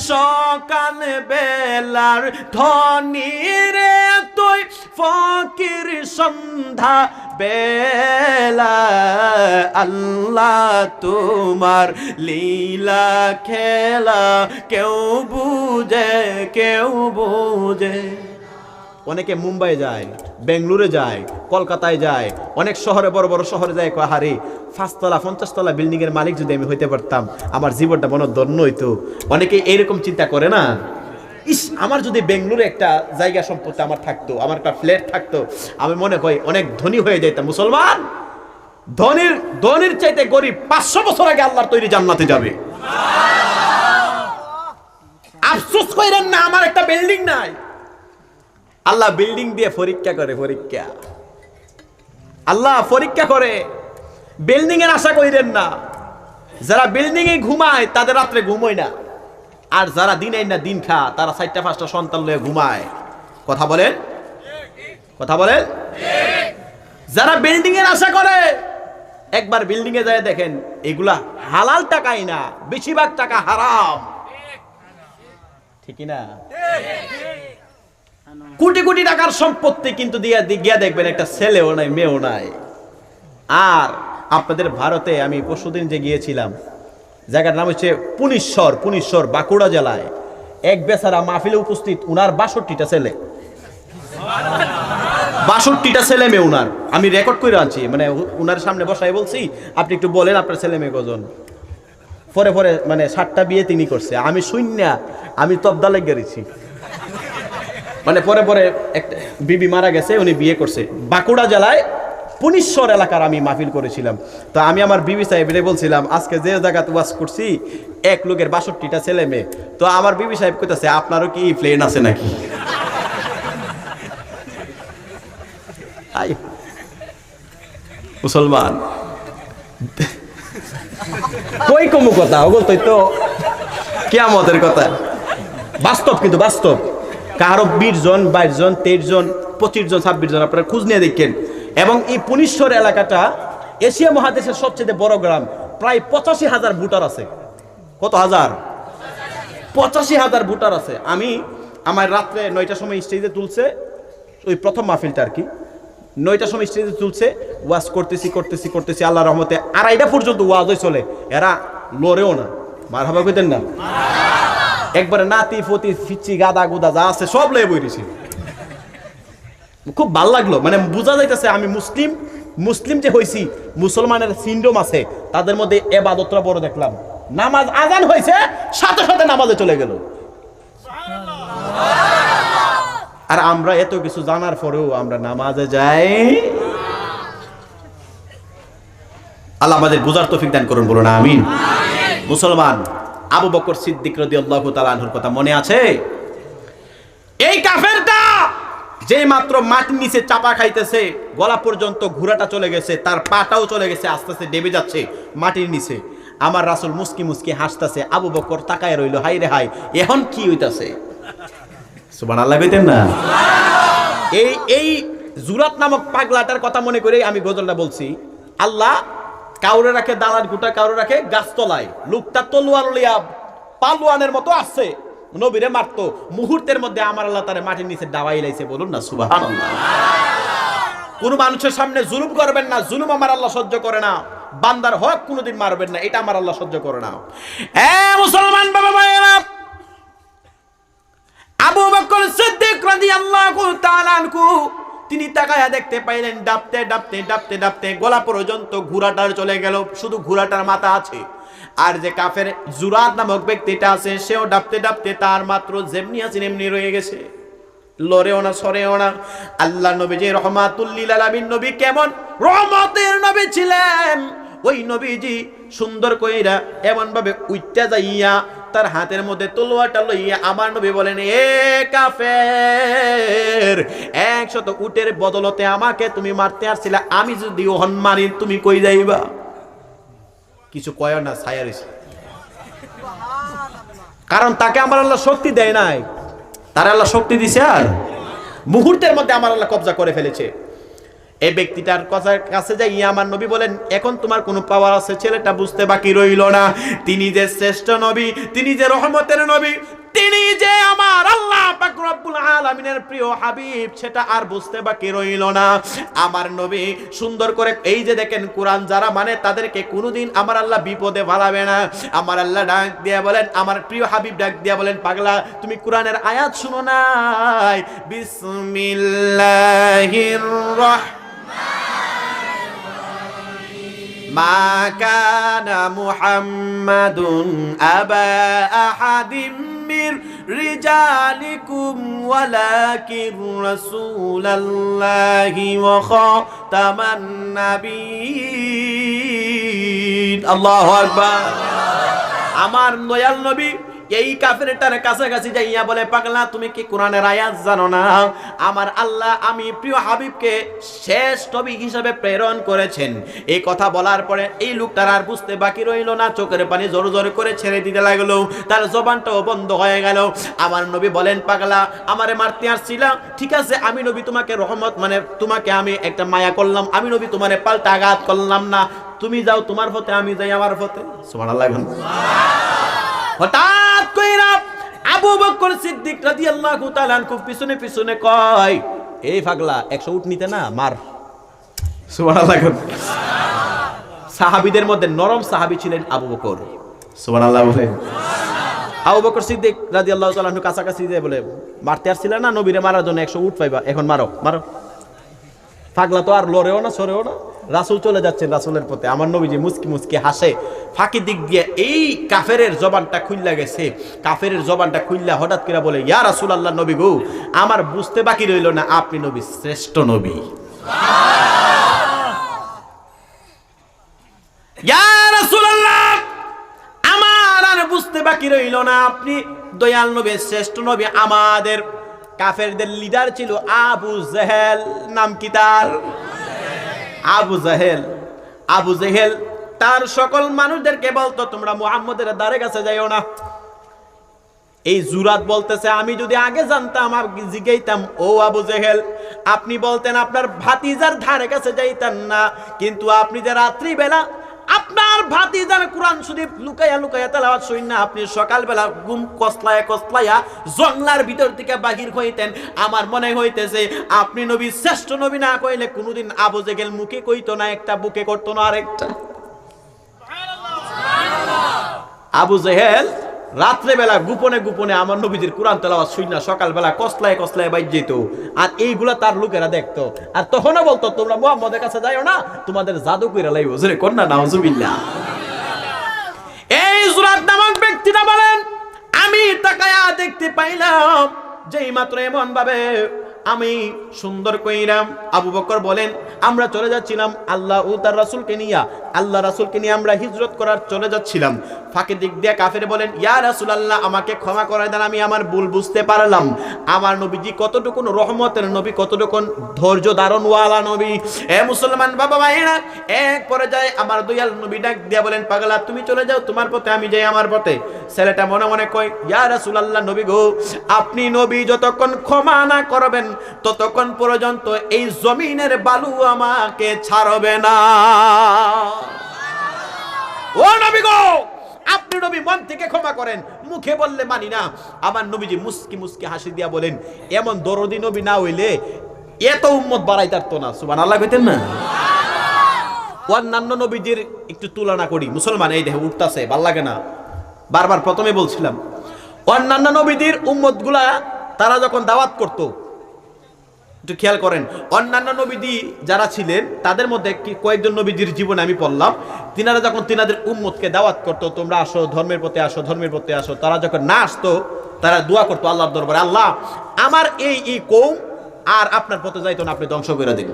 সকাল বেলার ধনী রে তুই ফকির সন্ধ্যা বেলা, আল্লাহ তোমার লীলা খেলা কেউ বুঝে। অনেকে মুম্বাই যায়, বেঙ্গলুরে যায়, কলকাতায় যায়, অনেক শহরে বড় বড় শহরে যায়। হারে 5 তলা 50 তলা বিল্ডিং এর মালিক যদি আমি হইতে পারতাম, আমার জীবনটা মনে ধন্য হইতো। অনেকে এইরকম চিন্তা করে না, ইস আমার যদি বেঙ্গলুরে একটা জায়গা সম্পত্তি আমার থাকতো, আমার একটা ফ্ল্যাট থাকতো, আমি মনে হয় অনেক ধনী হয়ে যাইতাম। মুসলমান, ধনীর চাইতে গরিব 500 বছর আগে আল্লাহর তৈরি জান্নাতে যাবে। আফসোস করেন না আমার একটা বিল্ডিং নাই। আল্লাহ বিল্ডিং দিয়ে পরীক্ষা করে, আল্লাহ পরীক্ষা করে। বিল্ডিং এর আশা কইরেন না। যারা বিল্ডিং এ ঘুমায় তাদের রাত্রে ঘুমোয় না, আর যারা দিন না দিন খা তারা 4টা-5টা সন্তান লয়ে ঘুমায়। কথা বলেন, কথা বলেন। যারা বিল্ডিং এর আশা করে একবার বিল্ডিং এ যায় দেখেন এগুলা হালাল টাকাই না, বেশিরভাগ টাকা হারাম। ঠিক না? কোটি কোটি টাকার সম্পত্তি কিন্তু গিয়া দেখবেন একটা ছেলেও নাই, মেয়েও নাই। আর আপনাদের ভারতে আমি পরশুদিন যে গিয়েছিলাম, জায়গার নাম হচ্ছে পুনিশ্বর, বাঁকুড়া জেলায়। এক বেচারা মাহফিলে উপস্থিত, উনার 62টা ছেলে, 62টা ছেলে মেয়ে উনার। আমি রেকর্ড করে আনছি, মানে উনার সামনে বসাই বলছি আপনি একটু বলেন আপনার ছেলে মেয়ে কজন। পরে মানে 7টা বিয়ে তিনি করছে। আমি শুননা আমি তবদা লেগে গেছি। মানে পরে একটা বিবি মারা গেছে, উনি বিয়ে করছে। বাঁকুড়া জেলায় পুনিশ্বর এলাকার আমি মাহফিল করেছিলাম। তো আমি আমার বিবি সাহেবরে বলছিলাম আজকে যে জায়গাতে ওয়াজ করছি এক লোকের 62টা ছেলে মেয়ে। তো আমার বিবি সাহেব কইতাছে আপনারও কি প্লেন আছে নাকি? মুসলমান কই কমু কথা ওগুলো তো কিয়ামতের কথা। বাস্তব, কিন্তু বাস্তব। কারো 20 জন, 22 জন, 23 জন, 25 জন, 26 জন, আপনারা খোঁজ নিয়ে দেখেন। এবং এই পুনিশ্বর এলাকাটা এশিয়া মহাদেশের সবচেয়ে বড় গ্রাম। প্রায় 85,000 ভোটার আছে। কত হাজার? 85,000 ভোটার আছে। আমি আমার রাত্রে 9টার সময় স্টেজে তুলছে, ওই প্রথম মাহফিলটা আর কি। 9টার সময় স্টেজে তুলছে, ওয়াজ করতেছি আল্লাহর রহমতে 2:30 পর্যন্ত ওয়াজ হয়ে চলে। এরা লড়েও না, মারহাবা কইতেন না, একবারে নাতি ফতি ফিচি গাদা গুদা যা আছে সব লয়ে বইরেছি। খুব ভাল লাগলো, মানে বোঝা যাইতেছে আমি মুসলিম যে হইছি, মুসলমানের সিন্ড্রোম আছে তাদের মধ্যে। ইবাদতটা বড় দেখলাম। নামাজ আজান হয়েছে, সাথে সাথে নামাজে চলে গেল। আর আমরা এত কিছু জানার পরেও আমরা নামাজে যাই। আল্লাহ আমাদের বুঝার তৌফিক দান করুন, বলুন আমিন। মুসলমান, আবু বকর সিদ্দিক রাদিয়াল্লাহু তাআলা আনহুর কথা মনে আছে? এই কাফেরটা যে মাত্র মাটির নিচে চাপা খাইতেছে, গলা পর্যন্ত ঘোড়াটা চলে গেছে, তার পাটাও চলে গেছে, আস্তে আস্তে ডেবে যাচ্ছে মাটির নিচে। আমার রাসূল মুস্কি হাসতেছে, আবু বকর তাকায় রইল, হাই রে হাই, এখন কি হইতাছে? সুবহানাল্লাহ কইতেন না? এই জুরাত নামক পাগলাটার কথা মনে করে আমি গজলটা বলছি। আল্লাহ কাউরে রাখে দালান গুটা, কাউরে রাখে গাছতলায়। লোকটা তলোয়ার লইয়া পালোয়ানের মতো আসছে, নবীরে মারতো। মুহূর্তের মধ্যে আমার আল্লাহ তারে মাটির নিচে ডাবাই লাইছে, বলুন না সুবহানাল্লাহ। কোন মানুষের সামনে জুলুম করবেন না, জুলুম আমার আল্লাহ সহ্য করে না। বান্দার হক কোনোদিন মারবেন না, এটা আমার আল্লাহ সহ্য করে না। মুসলমান বাবা ভাইয়েরা, আবু বকর সিদ্দিক রাদিয়াল্লাহু তাআলা আনহু তিনি তাকায়া দেখতে পাইলেন ডাবতে গলা পর্যন্ত ঘোড়াটার চলে গেল, শুধু ঘোড়াটার মাথা আছে। আর যে কাফের জুরাদ নামক ব্যক্তিটা আছে, সেও ডাবতে তার মাত্র যেমনি আছে এমনি রয়ে গেছে, লড়েও না সরেও না। আল্লাহ নবীজি রহমাতুল লিল আলামিন নবী কেমন রহমতের নবী ছিলেন, ওই নবীজি সুন্দর কইরা এমন ভাবে উইট্টা যাইয়া তার হাতের মধ্যে তলোয়ারটা লইয়া আমার নবী বলেন, এ কাফের, 100 উটের বদলতে আমাকে তুমি মারতে আসছিলা, আমি যদি ওহন মারি তুমি কই যাইবা? কিছু কয় না, ছায়া রইছে। কারণ তাকে আমার আল্লাহ শক্তি দেয় নাই, তার আল্লাহ শক্তি দিছে, আর মুহূর্তের মধ্যে আমার আল্লাহ কবজা করে ফেলেছে। এই ব্যক্তিটার কাছে যাই আমার নবী বলেন, এখন তোমার কোনো পাওয়ার আছে? ছেলেটা বুঝতে বাকি রইল না, তিনি যে শ্রেষ্ঠ নবী, তিনি যে রহমতের নবী, তিনি যে আমার আল্লাহ পাক রব্বুল আলামিনের প্রিয় হাবিব, সেটা আর বুঝতে বাকি রইল না। আমার নবী সুন্দর করে, এই যে দেখেন কোরআন যারা মানে তাদেরকে কোনোদিন আমার আল্লাহ বিপদে ফেলাবে না। আমার আল্লাহ ডাক দিয়া বলেন, আমার প্রিয় হাবিব ডাক দিয়া বলেন, পাগলা তুমি কোরআনের আয়াত শুনো নাই? বিসমিল্লাহির রাহমানির মা কানা মুহাম্মাদুন আবা আহাদিম মির রিজালিকুম ওয়ালাকিন রাসূলুল্লাহি ওয়া খাতামান নাবিয়্যিন। আল্লাহু আকবার। আমার দয়াল নবী এই কাফেরটার কাছাকাছি যাইয়া বলে, পাগলা তুমি কি কোরআনের আয়াত জানো না? আমার আল্লাহ আমি প্রিয় হাবিবকে শেষ নবী হিসেবে প্রেরণ করেছেন। এই কথা বলার পরে এই লোকটার আর বুঝতে বাকি রইল না, চোখের পানি জোরে জোরে করে ছেড়ে দিতে লাগলো, তার জবানটাও বন্ধ হয়ে গেল। আমার নবী বলেন, পাগলা আমারে মারতে আসছিলা, ঠিক আছে আমি নবী তোমাকে রহমত মানে তোমাকে আমি একটা মায়া করলাম, আমি নবী তোমারে পাল্টা আঘাত করলাম না, তুমি যাও তোমার পথে, আমি যাই আমার পথে। সুবহানাল্লাহ। হঠাৎ কইরা আবু বকর সিদ্দিক রাদিয়াল্লাহু তাআলা খুব পিছনে পিছনে কয়, এই পাগলা 100 উট নিতে না মার। সুবহানাল্লাহ। সাহাবীদের মধ্যে নরম সাহাবী ছিলেন আবু বকর। সুবহানাল্লাহ বলে। আবু বকর সিদ্দিক রাদিয়াল্লাহু তাআলা কাছাকাছি দিয়ে বলে, মারতে আসছিল না নবীরে মারার জন্য 100 উট পাইবা, এখন মারো মারো। পাগলা তো আর লড়েও না সরেও না, রাসূল চলে যাচ্ছেন রাসূলের পথে। আমার নবীজি মুস্কি মুস্কি হাসে, ফাঁকি দিক দিয়ে এই কাফেরের জবানটা খুইল্লা গেছে। কাফেরের জবানটা খুইল্লা হঠাৎ করে বলে, ইয়া রাসূলুল্লাহ নবী গো, আমার বুঝতে বাকি রইল না আপনি নবী, শ্রেষ্ঠ নবী। ইয়া রাসূলুল্লাহ, আমার আর বুঝতে বাকি রইল না আপনি দয়াল নবী, শ্রেষ্ঠ নবী। আমাদের কাফেরদের লিডার ছিল আবু জেহেল, নাম কি তার? আবু জেহেল। আবু জেহেল তার সকল মানুষদেরকে বলতো, তোমরা মুহাম্মদের দ্বারে কাছে যাইও না। এই জুরাত বলতেছে, আমি যদি আগে জানতাম আমি জিজ্ঞাইতাম, ও আবু জেহেল আপনি বলতেন আপনার ভাতিজার ধারে কাছে যাইতেন না, কিন্তু আপনি যে রাত্রি বেলা আপনার ভাতিজার কোরআন শরীফ লুকাইয়া লুকাইয়া তেলাওয়াত শুনেন না, আপনি সকালবেলা ঘুম কসলায়া কসলায়া জঙ্গলার ভিতর থেকে বাহির হইতেন। আমার মনে হইতেছে আপনি নবী, শ্রেষ্ঠ নবী না কইলে কোনোদিন আবু জেহেল মুখে কইতো না একটা, বুকে করতো না আরেকটা। আবু জেহেল রাত্রে বেলা গোপনে গোপনে আমার নবীজির কোরআন তেলাওয়াত শুনে সকালবেলা কসলায় কসলায় বাইর যেত, আর এইগুলা তার লোকেরা দেখতো, আর তখনও বলতো তোমরা মুহাম্মদের কাছে যাইও না, তোমাদের জাদু কইরা লাইব। জোরে কন্যা নাউজুবিল্লাহ। এই জুরাত নামক ব্যক্তিটা বলেন, আমি তাকায়া দেখতে পাইলাম যেই মাত্র এমন ভাবে আমি সুন্দর কইরাম। আবু বকর বলেন, আমরা চলে যাচ্ছিলাম আল্লাহ ও তার রাসূলকে নিয়ে, আল্লাহ রাসূলকে নিয়ে আমরা হিজরত করার চলে যাচ্ছিলাম। ফাঁকে দিক দিয়ে কাফের বলেন, ইয়া রাসূলুল্লাহ আমাকে ক্ষমা করে দেন, আমি আমার ভুল বুঝতে পারলাম। আমার নবীজি কতটুকু রহমতের নবী, কতটুকু ধৈর্য ধারণওয়ালা নবী। এ মুসলমান বাবা ভাইরা, এক পর্যায়ে আমার দয়াল নবী ডাক দিয়া বলেন, পাগলা তুমি চলে যাও তোমার পথে, আমি যাই আমার পথে। ছেলেটা মনে মনে কয়, ইয়া রাসূলুল্লাহ নবী গো, আপনি নবী যতক্ষণ ক্ষমা না করবেন ততক্ষণ পর্যন্ত এই জমিনের বালু আমাকে ছাড়বে না। ও নবী গো, আপনি নবী মন থেকে ক্ষমা করেন, মুখে বললে মানি না। আমার নবীজি মুস্কি মুস্কি হাসি দিয়া বলেন, এমন দরদি নবী না হইলে এত উম্মত বাড়াইতারতো না। সুবহানাল্লাহ কইতেন না? অন্যান্য নবীজির একটু তুলনা করি মুসলমান, এই দেখে উঠতাছে, ভাল লাগে না? বারবার প্রথমে বলছিলাম, অন্যান্য নবীদের উম্মতগুলা তারা যখন দাওয়াত করতো, একটু খেয়াল করেন, অন্যান্য নবীদি যারা ছিলেন তাদের মধ্যে কয়েকজন নবীজির জীবনে আমি পড়লাম, তিনারা যখন তিনাদের উম্মতকে দাওয়াত করতো, তোমরা আসো ধর্মের প্রতি আসো, ধর্মের প্রতি আসো, তারা যখন না আসতো তারা দোয়া করতো আল্লাহর দরবারে, আল্লাহ আমার এই কওম আর আপনার পথে যাইতো না, আপনি ধ্বংস করে দিন।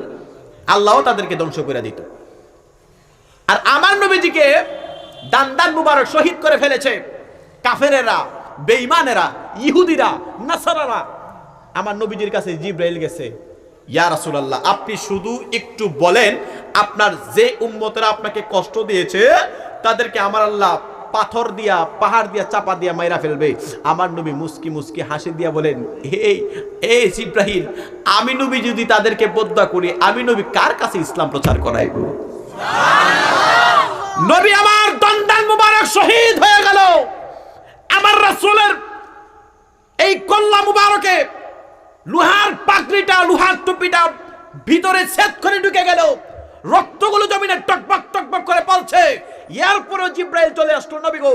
আল্লাহও তাদেরকে ধ্বংস করে দিত। আর আমার নবীজিকে দান মুবারক শহীদ করে ফেলেছে কাফেরেরা, বেঈমানেরা, ইহুদিরা, নাসারারা। আমার নবীজির কাছে জিবরাইল গেছে, ইয়া রাসূলুল্লাহ আপনি শুধু একটু বলেন আপনার যে উম্মতেরা আপনাকে কষ্ট দিয়েছে তাদেরকে আমার আল্লাহ পাথর দিয়া পাহাড় দিয়া চাপা দিয়া মাইরা ফেলবে। আমার নবী মুস্কি মুস্কি হাসি দিয়া বলেন, এই জিবরাইল, আমি নবী যদি তাদেরকে বদদুয়া করি, আমি নবী কার কাছে ইসলাম প্রচার করাইব? নবী আমার দন্দান মুবারক শহীদ হয়ে গেল। আমার রাসূলের এই কল্লা মুবারকে লোহার পাগড়িটা, লোহার টুপিটা ভিতরে ছেদ করে ঢুকে গেল, রক্তগুলো জমিনে টকবক টকবক করে পড়ছে। এরপরও জিবরাইল চলে আসলো, নবী গো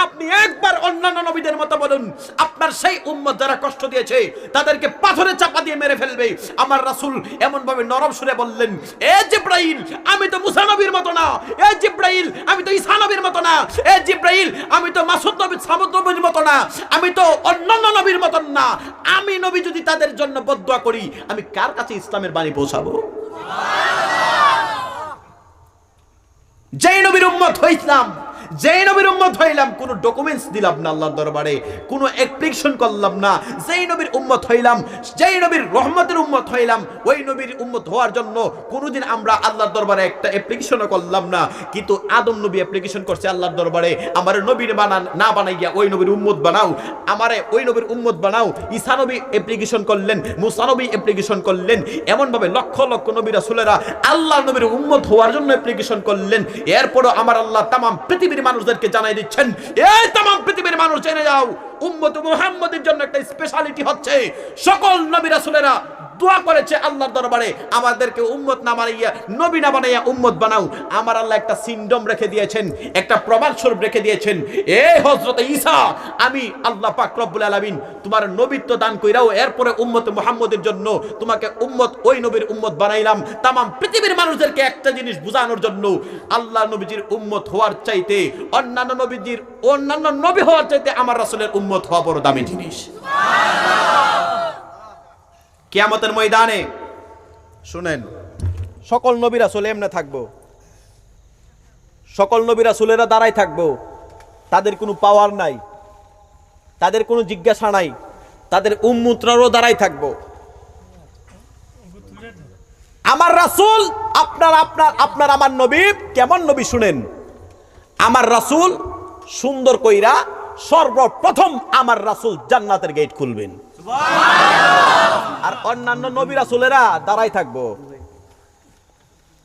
আপনি একবার অন্যান্য নবীদের মতো বলুন, আপনার সেই উম্মত যারা কষ্ট দিয়েছে তাদেরকে পাথরে চাপা দিয়ে মেরে ফেলবে। আমার রাসূল এমন ভাবে নরম সুরে বললেন, এ জিবরাইল আমি তো মুসা নবীর মতো না, এ জিবরাইল আমি তো ঈসা নবীর মতো না, এ জিবরাইল আমি তো মাসুদ নবী সামুদ নবীর মতো না, আমি তো অন্যান্য নবীর মতো না। আমি নবী যদি তাদের জন্য বদদুয়া করি, আমি কার কাছে ইসলামের বাণী পৌঁছাবো? যেই নবীর উম্মত হইছিলাম, যেই নবীর উম্মত হইলাম, কোনো ডকুমেন্টস দিলাম না আল্লাহর দরবারে, কোনো অ্যাপ্লিকেশন করলাম না। যেই নবীর উম্মত হইলাম, যেই নবীর রহমতের উম্মত হইলাম, ওই নবীর উম্মত হওয়ার জন্য কোনোদিন আমরা আল্লাহর দরবারে একটা অ্যাপ্লিকেশনও করলাম না। কিন্তু আদম নবী অ্যাপ্লিকেশন করছে আল্লাহর দরবারে, আমার নবীর না বানাইয়া ওই নবীর উম্মত বানাও, আমারে ওই নবীর উম্মত বানাও। ঈসা নবী অ্যাপ্লিকেশন করলেন, মুসা নবী অ্যাপ্লিকেশন করলেন। এমনভাবে লক্ষ লক্ষ নবী রাসূলেরা আল্লাহ নবীর উম্মত হওয়ার জন্য অ্যাপ্লিকেশন করলেন। এরপরও আমার আল্লাহ তামাম পৃথিবীর মানুষদেরকে জানাই দিচ্ছেন, এই তামাম পৃথিবীর মানুষ জেনে যাও, উম্মত মুহাম্মদের জন্য একটা স্পেশালিটি হচ্ছে, সকল নবী রাসূলেরা দোয়া করেছে আল্লাহর দরবারে, আমাদেরকে উম্মত না বানাইয়া, নবী না বানাইয়া উম্মত বানাও। আমার আল্লাহ একটা সিনডম রেখে দিয়েছেন, একটা প্রমাণ স্বরূপ রেখে দিয়েছেন। এই হযরত ঈসা, আমি আল্লাহ পাক রব্বুল আলামিন তোমার নবীত্ব দান কইরাও এরপরে উম্মত মুহাম্মদের জন্য তোমাকে উম্মত, ওই নবীর উম্মত বানাইলাম। তামাম পৃথিবীর মানুষদেরকে একটা জিনিস বুঝানোর জন্য, আল্লাহ নবীজির উম্মত হওয়ার চাইতে, অন্যান্য নবী হওয়ার চাইতে আমার রাসূলের উম্মত হওয়া বড় দামি জিনিস। কিয়ামতের ময়দানে শুনেন, সকল নবী রাসূল এমনে থাকবো, সকল নবী রাসূলেরা দাঁড়ায় থাকবো, তাদের কোনো পাওয়ার নাই, তাদের কোনো জিজ্ঞাসা নাই, তাদের উম্মতরাও দাঁড়ায় থাকবো। আমার রাসূল, আপনার আমার নবী কেমন নবী শুনেন। আমার রাসূল সুন্দর কইরা সর্বপ্রথম আমার রাসূল জান্নাতের গেট খুলবেন, আর অন্যান্য নবী রাসূলেরা দাঁড়ায় থাকবো।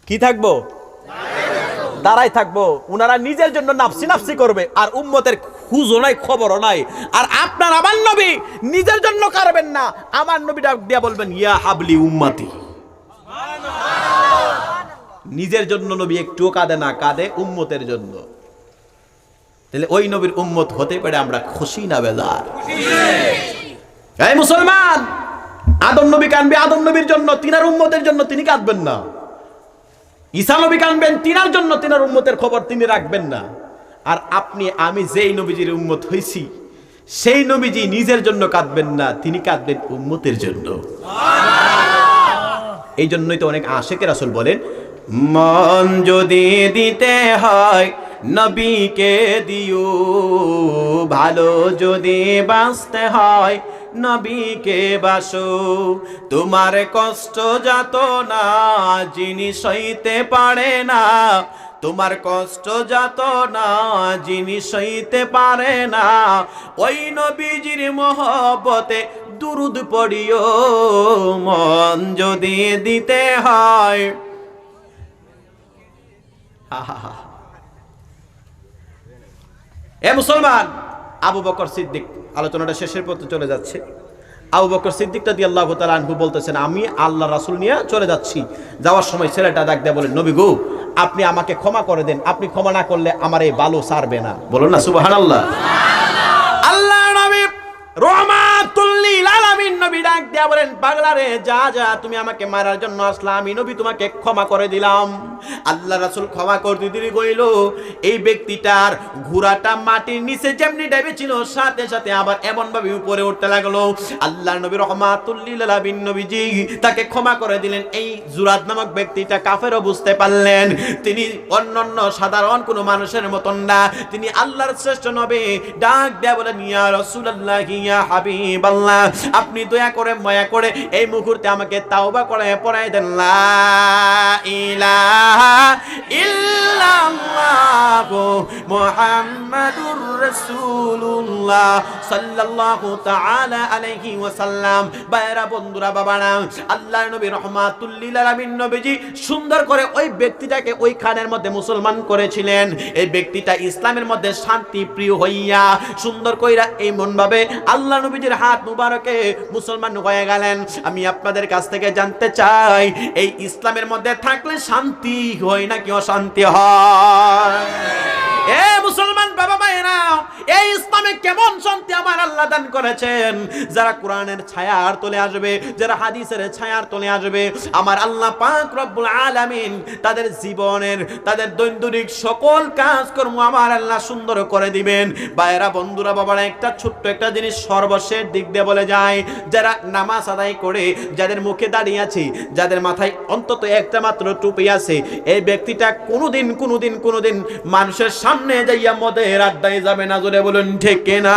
কি থাকবো? দাঁড়ায় থাকবো। উনারা নিজের জন্য নাফসি নাফসি করবে, আর উম্মতের খুঁজও নাই, খবরও নাই। আর আপনার আমার নবী নিজের জন্য করবেন না, আমার নবী ডাক দিয়া বলবেন, ইয়া হাবলি উম্মতি। নিজের জন্য নবী একটুও কাঁদে না, কাঁদে উম্মতের জন্য। তাহলে ওই নবীর উম্মত হতে পারে আমরা খুশি না বেজার? এই মুসলমান, আদম নবী কাঁদবে আদম নবীর জন্য, তিনার উম্মতের জন্য তিনি কাঁদবেন না। ঈসা নবী কাঁদবেন তিনার জন্য, তিনার উম্মতের খবর তিনি রাখবেন না। আর আপনি আমি যেই নবীজির উম্মত হইছি, সেই নবীজি নিজের জন্য কাঁদবেন না, তিনি কাঁদবেন উম্মতের জন্য। এই জন্যই তো অনেক আশিকে রাসূল বলেন, মন যদি দিতে হয় নবীকে দিও, ভালো যদি বাঁচতে হয় নবীকে বাসো। তোমার কষ্ট যত না জিনিস হইতে পারে না, তোমার কষ্ট যত না জিনিস হইতে পারে না, ওই নবীজির মহব্বতে দুরুদ পড়িও, মন যদি দিতে হয়। এ মুসলমান, আবু বকর সিদ্দিক, আলোচনাটা শেষের পথে চলে যাচ্ছে। আবু বকর সিদ্দিক রাদিয়াল্লাহু তাআলা আনহু বলতেছেন, আমি আল্লাহ রাসূল নিয়ে চলে যাচ্ছি। যাওয়ার সময় ছেলেটা ডাক দেয়া বলেন, নবী গো, আপনি আমাকে ক্ষমা করে দেন, আপনি ক্ষমা না করলে আমার এই বালু ছাড়বে না। বলুন না সুবহানাল্লাহ। আল্লাহ নবী রহমাতুল লিল আলামিন নবী ডাক দেয়া বলেন, পাগলা রে, যা যা, তুমি আমাকে মারার জন্য আসলা, আমি নবী তোমাকে ক্ষমা করে দিলাম। আল্লাহ রাসূল ক্ষমা করতে দেরি কইল, এই ব্যক্তিটার ঘোড়াটা মাটির নিচে যেমনি ডাইবে ছিল, সাথে সাথে আবার এমন ভাবে উপরে উঠতে লাগলো। আল্লাহ নবী রহমাতুল লিল আলামিন নবীজি তাকে ক্ষমা করে দিলেন। এই জুরাদ নামক ব্যক্তিটা কাফেরও বুঝতে পারলেন তিনি অন্যান্য সাধারণ কোনো মানুষের মতন না, তিনি আল্লাহর শ্রেষ্ঠ নবী। ডাক দেয়া বলেন, ইয়া রাসূলুল্লাহ, ইয়া হাবিবাল্লাহ, আপনি দয়া করে মায়া করে এই মুহূর্তে আমাকে তাওবা করে পড়াই দেন, লা ইলাহা ইল্লাল্লাহু মুহাম্মাদুর রাসূলুল্লাহ সাল্লাল্লাহু তাআলা আলাইহি ওয়াসাল্লাম। বাইরা বন্ধুরা, বাবারা, আল্লাহর নবী রহমাতুল লিল আলামিন নবীজি সুন্দর করে ওই ব্যক্তিটাকে ওই খানের মধ্যে মুসলমান করেছিলেন। এই ব্যক্তিটা ইসলামের মধ্যে শান্তি প্রিয় হইয়া সুন্দর কইরা এমন ভাবে আল্লাহ নবীজির হাত মুবারকে মুসলমান হয়ে গেলেন। আমি আপনাদের কাছ থেকে জানতে চাই, এই ইসলামের মধ্যে থাকলে শান্তি হয় নাকি অশান্তি হয়? এ মুসলমান বাবা মায়েরা, এই ইসলামে কেমন শান্তি আমার আল্লাহ আল্লাহ দান করেছেন। যারা কোরআনের ছায়ার তলে আসবে, যারা হাদিসের ছায়ার তলে আসবে, আমার আল্লাহ পাক রব্বুল আলামিন তাদের জীবনের, তাদের দৈনন্দিন সকল কাজকর্ম আমার আল্লাহ সুন্দর করে দিবেন। ভাইরা, বন্ধুরা, বাবারা, একটা ছোট্ট একটা জিনিস সর্বশেষ দিক দিয়ে বলে যায়, যারা নামাজ আদায় করে, যাদের মুখে দাঁড়িয়ে আছে, যাদের মাথায় অন্তত একটা মাত্র টুপি আছে, এই ব্যক্তিটা কোনোদিন মানুষের সামনে যাইয়া মদের আড্ডায় যাবে না। জোরে বলুন ঠিক কিনা?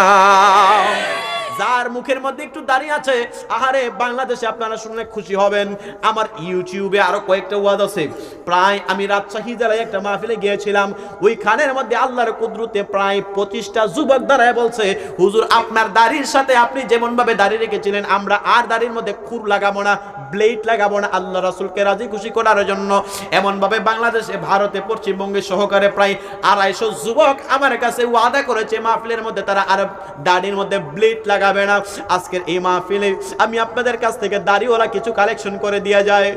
যার মুখের মধ্যে একটু দাঁড়িয়ে আছে, আহারে, বাংলাদেশে আপনারা শুনলে খুশি হবেন, আমার ইউটিউবে আরো কয়েকটা ওয়াজ আছে। প্রায় আমি রাজশাহী জেলায় একটা মাহফিলে গিয়েছিলাম, ওই খানের মধ্যে আল্লাহর কুদরতে প্রায় 25টা যুবক দাঁড়ায় বলছে, হুজুর, আপনার দাড়ির সাথে আপনি যেমন ভাবে দাড়ি রেখেছিলেন, আমরা আর দাড়ির মধ্যে খুর লাগাবো না, ব্লেড লাগাবো না, আল্লাহ রাসূলকে রাজি খুশি করার জন্য। এমন ভাবে বাংলাদেশে, ভারতে, পশ্চিমবঙ্গে সহকারে প্রায় 250 যুবক আমার কাছে ওয়াদা করেছে মাহফিলের মধ্যে তারা আর দাড়ির মধ্যে ব্লেড লাগাবে না। আজকের এই মাহফিলে আমি আপনাদের কাছ থেকে দাড়িওয়ালা কিছু কালেকশন করে দেয়া যায়।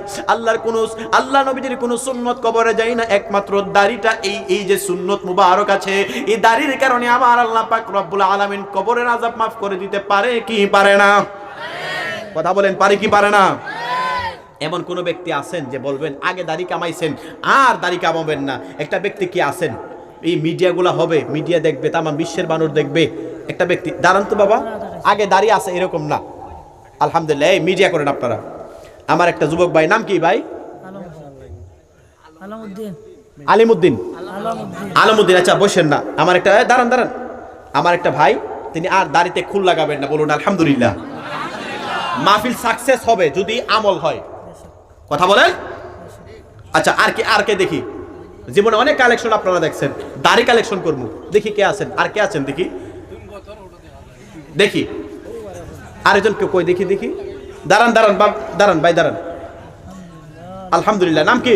আল্লাহ নবীজির কোন সুন্নত কবরে যায় না, একমাত্র দাড়িটা, এই যে সুন্নত মুবারক আছে, এই দাড়ির কারণে আমার আল্লাহ পাক রব্বুল আলামিন কবরের আযাব মাফ করে দিতে পারে কি পারে না? কথা বলেন, পারে কি পারে না? এমন কোন ব্যক্তি আছেন যে বলবেন আগে দাড়ি কামাইছেন আর দাড়ি কামাবেন না? একটা ব্যক্তি কি আছেন? এই মিডিয়াগুলো হবে, মিডিয়া দেখবে, তামাম বিশ্বের মানুষ দেখবে, একটা ব্যক্তি দাঁড়ান তো বাবা, আগে দাঁড়িয়ে আছে এরকম না, আলহামদুলিল্লাহ, এই মিডিয়া করেন আপনারা। আমার একটা যুবক ভাই, নাম কি ভাই? আলমউদ্দিন। আচ্ছা, বসেন না। আমার একটা, দাঁড়ান, আমার একটা ভাই, তিনি আর দাড়িতে খুল লাগাবেন না, বলুন আলহামদুলিল্লাহ। মাহফিল সাকসেস হবে যদি আমল হয়। কথা বলেন। আচ্ছা, আর কে দেখি? জীবনে অনেক কালেকশন আপনারা দেখছেন, দাড়ি কালেকশন করবো, দেখি কে আছেন, আর কে আছেন দেখি আরেকজন কেউ কই, দেখি। দাঁড়ান ভাই, দাঁড়ান। আলহামদুলিল্লাহ। নাম কি?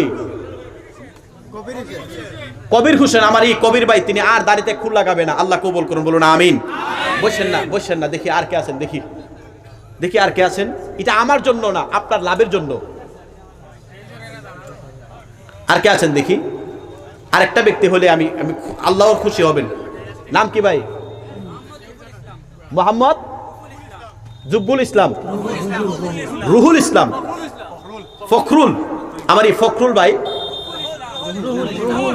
কবির হোসেন। আমার এই কবির ভাই, তিনি আর দাড়িতে খুল লাগাবে না, আল্লাহ কবুল করুন, বলুন আমিন। বসেন না, দেখি আর কে আছেন, দেখি আর কে আছেন। এটা আমার জন্য না, আপনার লাভের জন্য। আর কে আছেন দেখি? আরেকটা ব্যক্তি হলে আমি আল্লাহর খুশি হবেন। নাম কি ভাই? মোহাম্মদ জুব্বুল ইসলাম, রুহুল ইসলাম, ফখরুল। আমার এই ফখরুল ভাই,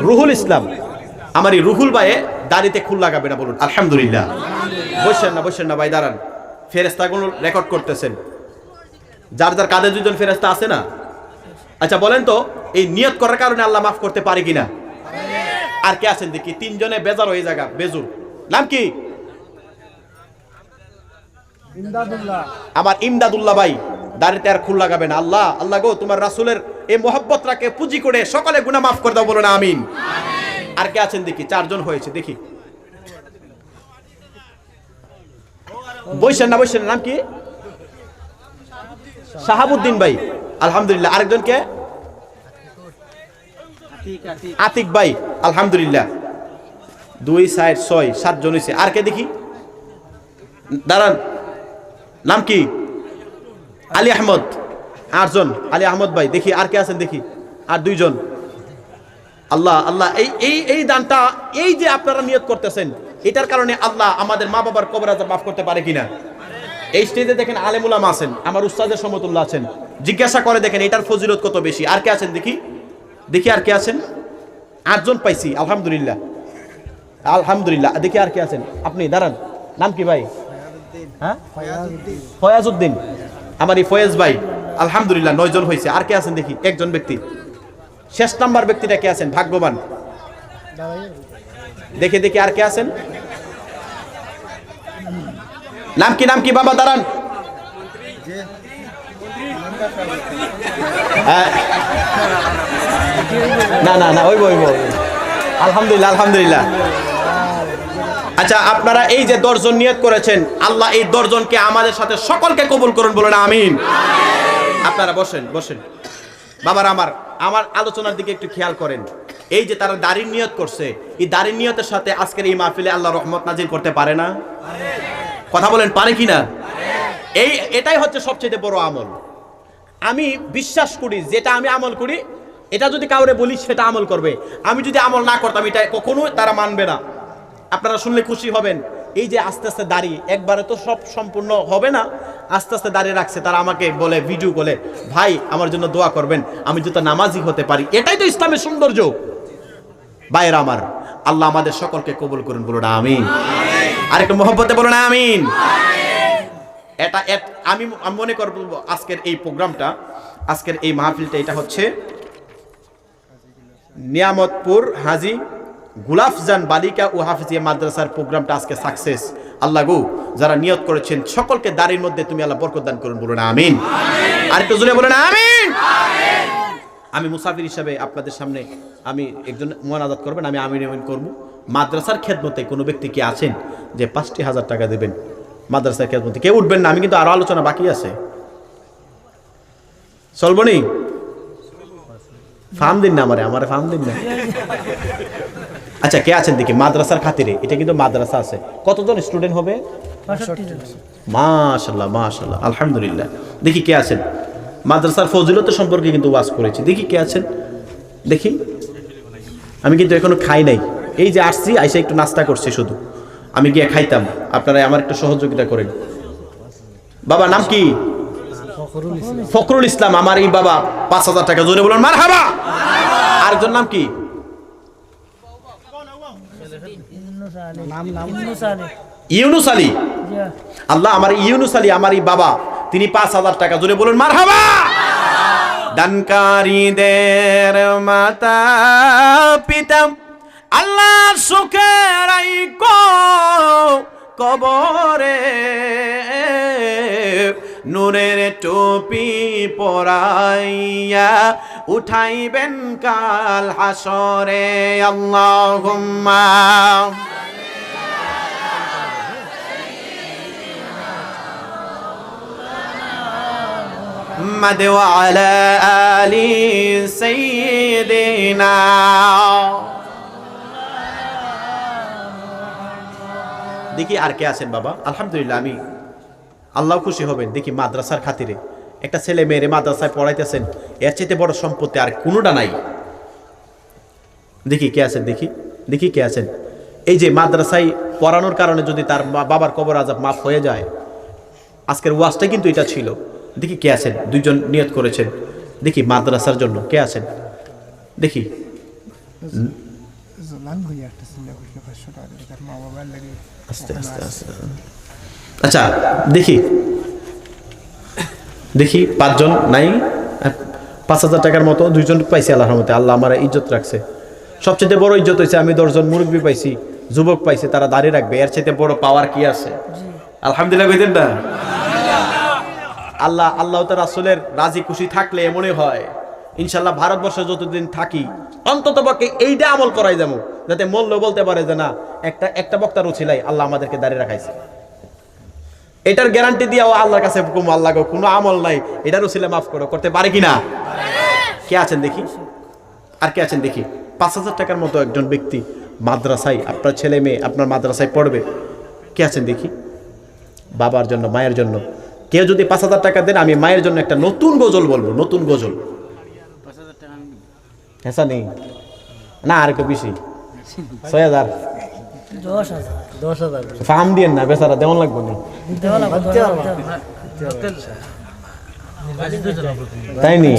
রুহুল ইসলাম, আমার এই রুহুল ভাই দাড়িতে খুল লাগাবে না, বলুন আলহামদুলিল্লাহ। বসেন না ভাই, দাঁড়ান। ফেরেশতাগুলো রেকর্ড করতেছেন, যার কাঁধে দুজন ফেরেশতা আছে না? আচ্ছা, বলেন তো, এই নিয়ত করার কারণে আল্লাহ মাফ করতে পারে কিনা? আর কে আছেন দেখি? 3 জনে বেজার হয়ে জায়গা, বেজুর। নাম কি? আমার ইমদাদুল্লাহ ভাই, দাড়িতে আর খুল লাগাবে না। আল্লাহ গো, তোমার রাসূলের এই মোহাব্বতটাকে পুঁজি করে সকলে গুনাহ মাফ করে দাও, বলো না আমিন। আর কে আছেন দেখি? 4 জন হয়েছে, দেখি। বসেন না। নাম কি? শাহাবুদ্দিন ভাই, আলহামদুলিল্লাহ। আরেকজন কে? আতিক ভাই, আলহামদুলিল্লাহ। 2, 4, 6, 7 জন হয়েছে। আর কে দেখি? দাঁড়ান। নাম কি? আলী আহমদ। 8 জন। আলী আহমদ ভাই, দেখি আর কে আছেন দেখি। আর 2 জন। আল্লাহ, এই দানটা, এই যে আপনারা নিয়ত করতেছেন, এটার কারণে আল্লাহ আমাদের মা বাবার কবর আযাব মাফ করতে পারে কিনা? এই স্টেজে দেখেন আলেম উলামা আছেন, আমার উস্তাদের সমতুল্য আছেন, জিজ্ঞাসা করে দেখেন এটার ফজিলত কত বেশি। আর কে আছেন দেখি? আর কে আছেন? 8 জন পাইছি, আলহামদুলিল্লাহ। দেখি আর কে আছেন? আপনি দাঁড়ান। নাম কি ভাই? হ্যাঁ, ফয়াজউদ্দিন। আমার এই ফয়েজ ভাই, আলহামদুলিল্লাহ, 9 জন হয়েছে। আর কে আছেন দেখি? একজন ব্যক্তি। শেষ নাম্বার ব্যক্তিটা কে আছেন? ভাগ্যবান। দেখি আর কে আছেন? নাম কি বাবা? দাঁড়ান। না, ওই আলহামদুলিল্লাহ। আচ্ছা, আপনারা এই যে 10 জন নিয়ত করেছেন, আল্লাহ এই 10 জনকে আমাদের সাথে সকলকে কবুল করুন, বলেন আমিন। আপনারা বসেন। বাবার, আমার আলোচনার দিকে একটু খেয়াল করেন। এই যে তারা দাড়ির নিয়ত করছে, এই দাড়ির নিয়তের সাথে আজকের এই মাহফিলে আল্লাহ রহমত নাজিল করতে পারে না? কথা বলেন, পারে কিনা? এটাই হচ্ছে সবচেয়ে বড় আমল। আমি বিশ্বাস করি, যেটা আমি আমল করি, এটা যদি কাউরে বলি সেটা আমল করবে। আমি যদি আমল না করতাম, এটা কখনো তারা মানবে না। আপনারা শুনলে খুশি হবেন, এই যে আস্তে আস্তে দাড়ি একবারে তো সব সম্পূর্ণ হবে না, আস্তে আস্তে দাঁড়িয়ে রাখছে। তারা আমাকে বলে, ভিডিও বলে, ভাই আমার জন্য দোয়া করবেন, আমি যাতে নামাজি হতে পারি। এটাই তো ইসলামের সৌন্দর্য। ভাইয়েরা আমার, আল্লাহ আমাদের সকলকে কবুল করুন, বলুন আমিন। আর একটু মহব্বতে বলুন আমিন। এটা আমি মনে করব আজকের এই প্রোগ্রামটা, আজকের এই মাহফিলটা, এটা হচ্ছে নিয়ামতপুর হাজী গুলাফজান বালিকা ও হাফিজিয়া মাদ্রাসার প্রোগ্রামটা আজকে সাকসেস। আল্লাহ গো, যারা নিয়ত করেছেন সকলকে দাড়ির মধ্যে তুমি আল্লাহ বরকত দান করুন, বলুন আমিন। আর একটু জোরে বলুন আমিন। আমি মুসাফির হিসাবে আপনাদের সামনে আমি একজন মোনাজাত করবেন, আমি আমিন আমিন করব। মাদ্রাসার খেদমতে কোনো ব্যক্তি কি আছেন যে ৫,০০০ টাকা দেবেন মাদ্রাসার খেদমতে? কেউ উঠবেন না, আমি কিন্তু আরো আলোচনা বাকি আছে। চলবো নি? ফার্ম দিন না আমার ফার্ম দিন না। আচ্ছা, কে আছেন দেখি মাদ্রাসার খাতিরে? এটা কিন্তু মাদ্রাসা আছে। কতজন স্টুডেন্ট হবে? মাশাআল্লাহ মাশাআল্লাহ, আলহামদুলিল্লাহ। দেখি কে আছেন? মাদ্রাসার ফজিলত সম্পর্কে কিন্তু ওয়াজ করেছি। দেখি কে আছেন, দেখি। আমি কিন্তু এখনো খাই নাই, এই যে আসছি আইসা একটু নাস্তা করছি শুধু, আমি গিয়ে খাইতাম। আপনারা আমার একটু সহযোগিতা করেন। বাবা নাম কি? ফখরুল ইসলাম। আমার এই বাবা ৫,০০০ টাকা, জোরে বলুন মারহাবা। আরেকজন নাম কি? ইউনুস আলী। আল্লাহ, আমার ইউনুস আলী, আমার এই বাবা, তিনি ৫,০০০ টাকা, জোরে বলুন মারহাবা। দানকারীদের মাতা পিতা আল্লাহ সুখের কবরে নূরের টুপি পরাইয়া উঠাইবেন কাল হাসরে। আল্লাহুম্মা মুহাম্মাদ ওয়া আলা আলি সাইয়্যিদিনা। দেখি আর কে আছেন বাবা? আলহামদুলিল্লাহ, আমি আল্লাহ খুশি হবেন। দেখি মাদ্রাসার খাতিরে একটা ছেলে মেয়েরে মাদ্রাসায় পড়াইতেছেন, এর চাইতে বড় সম্পত্তি আর কোনোটা নাই। দেখি কে আছেন, দেখি দেখি কে আছেন। এই যে মাদ্রাসায় পড়ানোর কারণে যদি তার বাবার কবর আযাব মাফ হয়ে যায়, আজকের ওয়াজটা কিন্তু এটা ছিল। দেখি কে আছেন, দুইজন নিয়ত করেছেন। দেখি মাদ্রাসার জন্য কে আছেন, দেখি। আস্তে আস্তে আস্তে, আচ্ছা দেখি দেখি ৫ জন নাই? ৫,০০০ টাকার মতো ২ জন পাইছি আল্লাহর রহমতে। আল্লাহ আমার ইজ্জত রাখছে। সবচেয়ে বড় ইজ্জত হয়েছে আমি ১০ জন মুরব্বী পাইছি, যুবক পাইছি, তারা দাঁড়িয়ে রাখবে। এর চাইতে বড় পাওয়ার কি আছে? আলহামদুলিল্লাহ কইতেন না? আল্লাহ তার রাসূলের রাজি খুশি থাকলে এমনই হয়। ইনশাআল্লাহ ভারতবর্ষে যতদিন থাকি অন্তত পক্ষে এইটা আমল করাই যাবো, যাতে মূল্য বলতে পারে যে না, একটা বক্তার উছিলাই আল্লাহ আমাদেরকে দাঁড়িয়ে রাখাইছে। এটার গ্যারান্টি দিয়াও আল্লাহর কাছে আল্লাহ কোনো আমল নাই, এটার উছিলা মাফ করতে পারে কিনা? কে আছেন দেখি, আর কে আছেন দেখি। ৫,০০০ টাকার মতো একজন ব্যক্তি মাদ্রাসায়, আপনার ছেলে মেয়ে আপনার মাদ্রাসায় পড়বে, কে আছেন দেখি? বাবার জন্য, মায়ের জন্য কেউ যদি ৫,০০০ টাকা দেন, আমি মায়ের জন্য একটা নতুন গজল বলবো, নতুন গজল। হ্যাঁ নেই না, আর একটু বেশি, ৬,০০০, ১০,০০০ ফার্ম দিয়েন না, বেচারা দেওয়ান লাগবে না, তাই নি?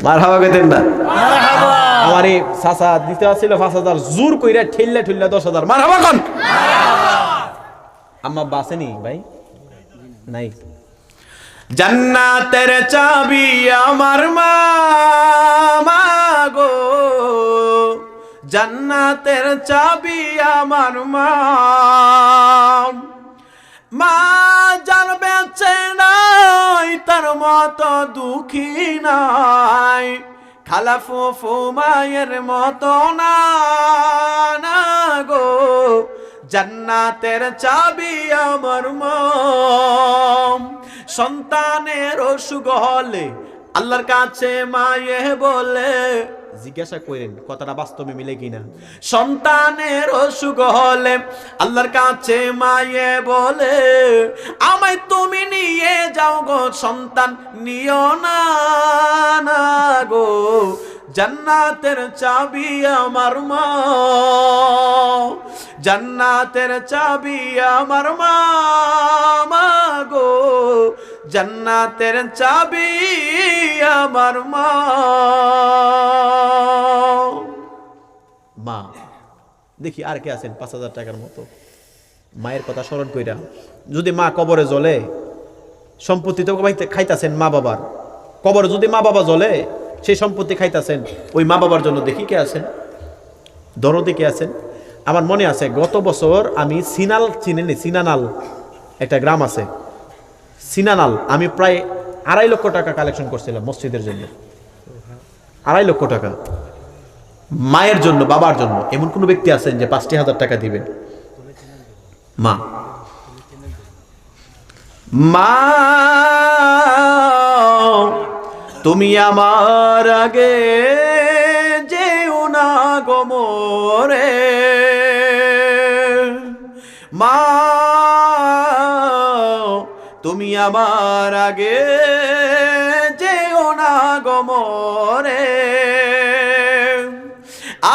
মারহাবা কইতেন না? আমার এই চাচা দিতে আসছিল ৫,০০০, জোর কইরা ঠেললে ১০,০০০। মারহাবা কোন? আম্মা বাসেনি ভাই? নাই। জান্নাতের চাবি আমার মা গো, জান্নাতের চাবি আমার মা জানবে নাই, তার মতো দুঃখী নাই, খালা ফুফু মায়ের মতো না গো, জান্নাতের চাবি আমার মা। সন্তানের অসুখ হলে আল্লাহর কাছে মায়ে বলে, জিজ্ঞাসা করেন কথাটা বাস্তবে মিলে কিনা। সন্তানের অসুখ হলে আল্লাহর কাছে মায়ে বলে, আমায় তুমি নিয়ে যাও গো, সন্তান নিও না গো, জান্নাতের চাবি আমার মা, জান্নাতের চাবি আমার মা, মা গো জান্নাতের চাবি আমার মা। মা দেখি আর কে আছেন 5,000 টাকার মতো মায়ের কথা স্মরণ কইরা। যদি মা কবরে জ্বলে, সম্পত্তি তো খাইতাছেন মা বাবার, কবরে যদি মা বাবা জ্বলে সেই সম্পত্তি খাইতাছেন ওই মা বাবার জন্য। দেখি কে আছেন, দরদি কে আছেন। আমার মনে আছে গত বছর আমি সিনাল, চিনেনি সিনানাল একটা গ্রাম আছে সিনানাল, আমি প্রায় 2.5 লক্ষ টাকা কালেকশন করছিলাম মসজিদের জন্য। 2.5 লক্ষ টাকা মায়ের জন্য, বাবার জন্য। এমন কোন ব্যক্তি আছেন যে 50,000 টাকা দিবেন? মা, মা তুমি আমার আগে যেও না গো মোরে, মা তুমি আমার আগে যেও না গো মোরে।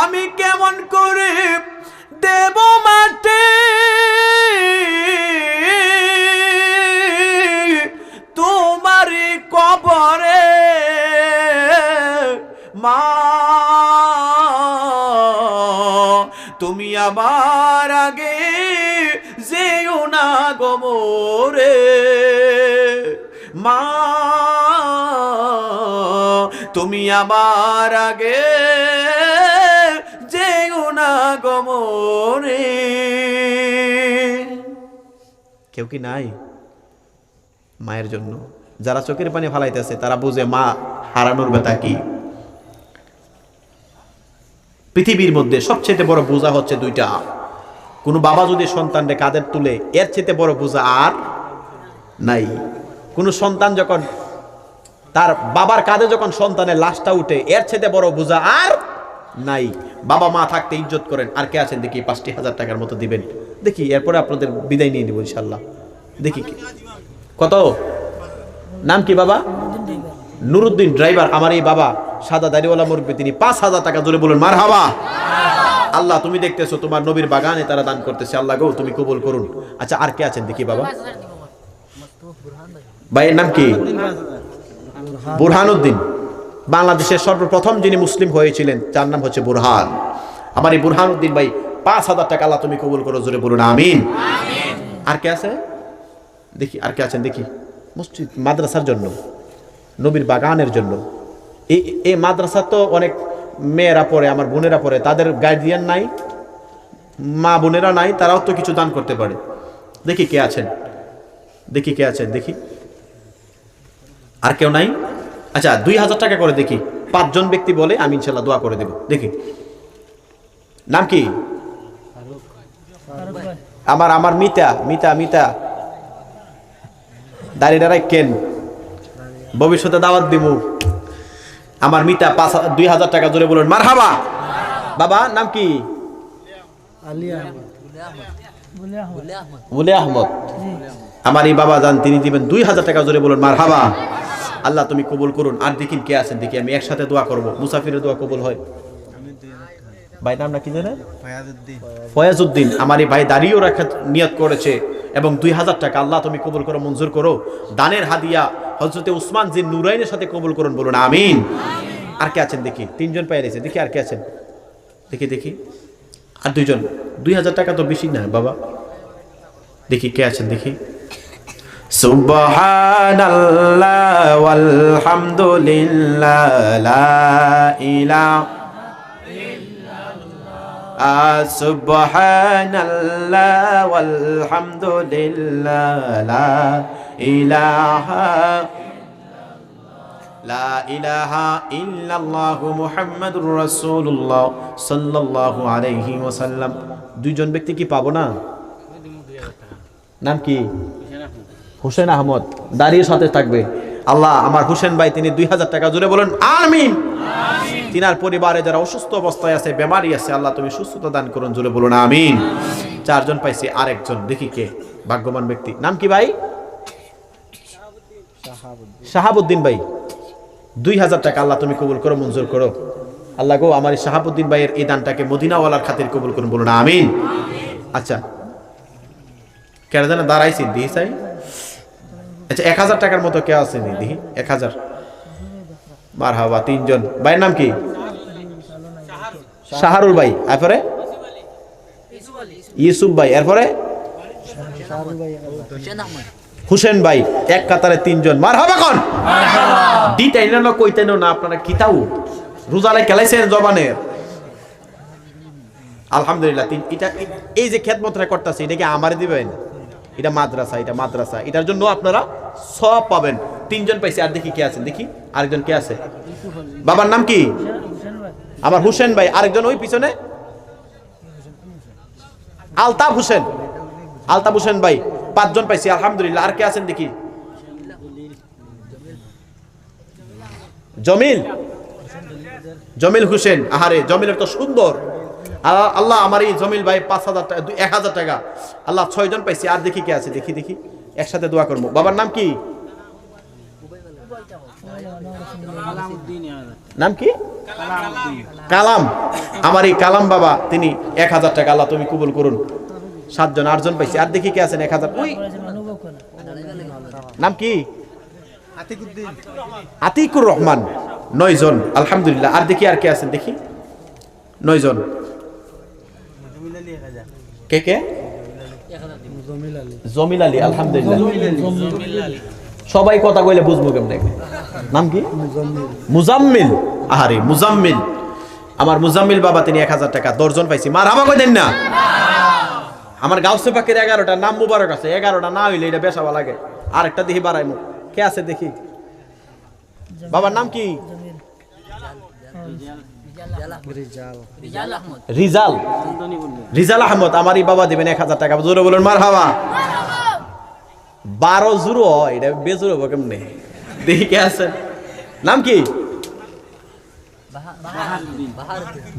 আমি কেমন করে দেব মাটি তোমারই কবরে, মা তুমি আমার আগে যেও না গো মোরে, মা তুমি আমার আগে যেও না গো মোরে। কেউ কি নাই মায়ের জন্য? যারা চোখের পানি ফালাইতেছে তারা বুঝে মা হারানোর ব্যথা কি। পৃথিবীর মধ্যে সবচেয়ে বড় বোঝা হচ্ছে দুইটা। কোন বাবা যদি সন্তানকে কাঁধে তুলে, এর চেয়ে বড় বোঝা আর নাই। কোন সন্তান যখন তার বাবার কাঁধে যখন সন্তানের লাশটা উঠে, এর চেয়ে বড় বোঝা আর নাই। বাবা মা থাকতে ইজ্জত করেন। আর কে আছেন দেখি 50,000 টাকার মতো দিবেন? দেখি, এরপরে আপনাদের বিদায় নিয়ে নিব ইনশাল্লাহ। দেখি কত, নাম কি বাবা? নুরুদ্দিন ড্রাইভার। আমার এই বাবা সাদা দাড়িওয়ালা মুরব্বী, তিনি 5,000 টাকা জোরে বলুন মারহাবা। আল্লাহ তুমি দেখতেছো, তোমার নবীর বাগানে তারা দান করতেছে, আল্লাহ গো তুমি কবুল করুন। আচ্ছা আর কে আছেন দেখি বাবা? ভাইয়ের নাম কি? বুরহানুদ্দিন। বাংলাদেশের সর্বপ্রথম যিনি মুসলিম হয়েছিলেন তার নাম হচ্ছে বুরহান। আমার এই বুরহানুদ্দিন ভাই 5,000 টাকা আল্লাহ তুমি কবুল করো, জোরে বলুন আমিন। আর কে আছে দেখি, আর কে আছেন দেখি? মসজিদ মাদ্রাসার জন্য, নবীর বাগানের জন্য। এই মাদ্রাসা তো অনেক মেয়েরা পড়ে, আমার বোনেরা পড়ে, তাদের গার্ডিয়ান নাই, মা বোনেরা নাই, তারাও তো কিছু দান করতে পারে। দেখি কে আছেন দেখি, কে আছেন দেখি। আর কেউ নাই? আচ্ছা 2,000 টাকা করে দেখি, 5 জন ব্যক্তি বলে আমি ইনশাল্লাহ দোয়া করে দেব। দেখি নাম কি? আমার মিতা মিতা মিতা দাঁড়িয়ে কেন, ভবিষ্যতে দাওয়াত দিব। আমার মিতা 2,000 টাকা জোরে বলুন মারহাবা। বাবা নাম কি? বুলে আহমদ। আমার এই বাবা জান, তিনি দিবেন 2,000 টাকা জোরে বলুন মারহাবা। আল্লাহ তুমি কবুল করুন। আর দেখিন কে আছেন দেখি, আমি একসাথে দোয়া করব, মুসাফিরের দোয়া কবুল হয়। ভাই নাম না কি জানেন? ফয়াজউদ্দিন। আমার এই ভাই দাঁড়িয়েও রাখা নিয়ত করেছে এবং 2,000 টাকা আল্লাহ তুমি কবুল করো, মঞ্জুর করো। দানের হাদিয়া হযরতে উসমান জিন নুরাইনের সাথে কবুল করুন, বলুন আমিন। আর কে আছেন দেখি? 3 জন পেয়ে গেছে দেখি। আর কে আছেন দেখি দেখি? আর 2 জন। 2,000 টাকা তো বেশি না বাবা। দেখি কে আছেন দেখি। সুবহানাল্লাহ ওয়ালহামদুলিল্লাহ লা ইলাহা সুবহানাল্লাহ ওয়ালহামদুলিল্লাহ লা ইলাহা ইল্লাল্লাহু মুহাম্মাদুর রাসূলুল্লাহ সাল্লাল্লাহু আলাইহি ওয়াসাল্লাম। 2 জন ব্যক্তি কি পাবো না? নাম কি? হোসেন আহমদ। দাঁড়িয়ে সাথে থাকবে। আল্লাহ আমার হোসেন ভাই, তিনি 2,000 টাকা জুড়ে বলেন আমিন। তিনার পরিবারে যারা অসুস্থ অবস্থায় আছে, বেমারি আছে, আল্লাহ তুমি সুস্থতা দান করুন, জুড়ে বলুন আমিন। 4 জন পাইছি। আরেকজন দেখি কে ভাগ্যবান ব্যক্তি? নাম কি ভাই? শাহাবুদ্দিন ভাই। 2,000 টাকা আল্লাহ তুমি কবুল করো, মঞ্জুর করো। আল্লাহ গো আমার এই শাহাবুদ্দিন ভাইয়ের এই দানটাকে মদিনাওয়ালার খাতির কবুল করুন, বলুন আমিন। আচ্ছা কেন যেন দাঁড়াইছি দিহি চাই। আচ্ছা 1000 টাকার মতো কে আছে নি দিহি 1000। মারহাবা, 3 জন। ভাইয়ের নাম কি? শাহরুল ভাই, এরপরে ইউসুফ ভাই, এরপরে হুসেন ভাই। এক কাতারে 3 জন। মারহাবা কোন দিতাই না কইতেন না আপনারা কিতাও রোজালে খেলাইছেন জবানের। আলহামদুলিল্লাহ। এটা এই যে খেদমতটা করতেছে এটা কি আমারে দিবেন? এটা মাদ্রাসা, এটা মাদ্রাসা, এটার জন্য আপনারা সব পাবেন। 3 জন পাইছে। আর দেখি কে আছেন, দেখি আরেকজন কে আছে। বাবার নাম কি? আমার হুসেন ভাই। আরেকজন ওই পিছনে আলতাফ হোসেন, আলতাফ হোসেন ভাই। 5 জন পাইছি আলহামদুলিল্লাহ। আর কে আছেন দেখি? জমিল, জমিল হোসেন। আহারে জমিলের তো সুন্দর। আল্লাহ আমার এই জমিল ভাই 5000 টাকা 1000 টাকা আল্লাহ 6 জন পাইছি। আর দেখি কে আছে, দেখি দেখি একসাথে দোয়া করবো। বাবার নাম কি? নাম কি? কালাম। আমার এই কালাম বাবা, তিনি 1000 টাকা আল্লাহ তুমি কবুল করুন। 7 জন। 8 জন পাইছি। আর দেখি কে আছেন 1000। ওই নাম কি? আতিকুর রহমান। 9 জন আলহামদুলিল্লাহ। আর দেখি আর কে আছেন, দেখি 9 জন। কে কে? জমিল আলী আলহামদুলিল্লাহ। সবাই কথা কইলে বুঝবো কেমনে। নাম কি? মুজাম্মিল। আহারে মুজাম্মিল। আমার মুজাম্মিল বাবা, তিনি 1000 টাকা। 10 জন পাইছি। মারহাবা কই দেন না। আমার গাউসে পাকের 11টা নাম মুবারক আছে। 11টা না হইলে এটা বেশাবা লাগে। আরেকটা দেখি বাড়াইমু। কে আছে দেখি। বাবার নাম কি? রিজাল, রিজাল আহমদ। আমারই বাবা দিবেন 1000 টাকা। জোরে বলুন মারহাবা। 12 জুরো হয়, এটা বেজুর হবো কেমনে। দেখি কে আছেন। নাম কি?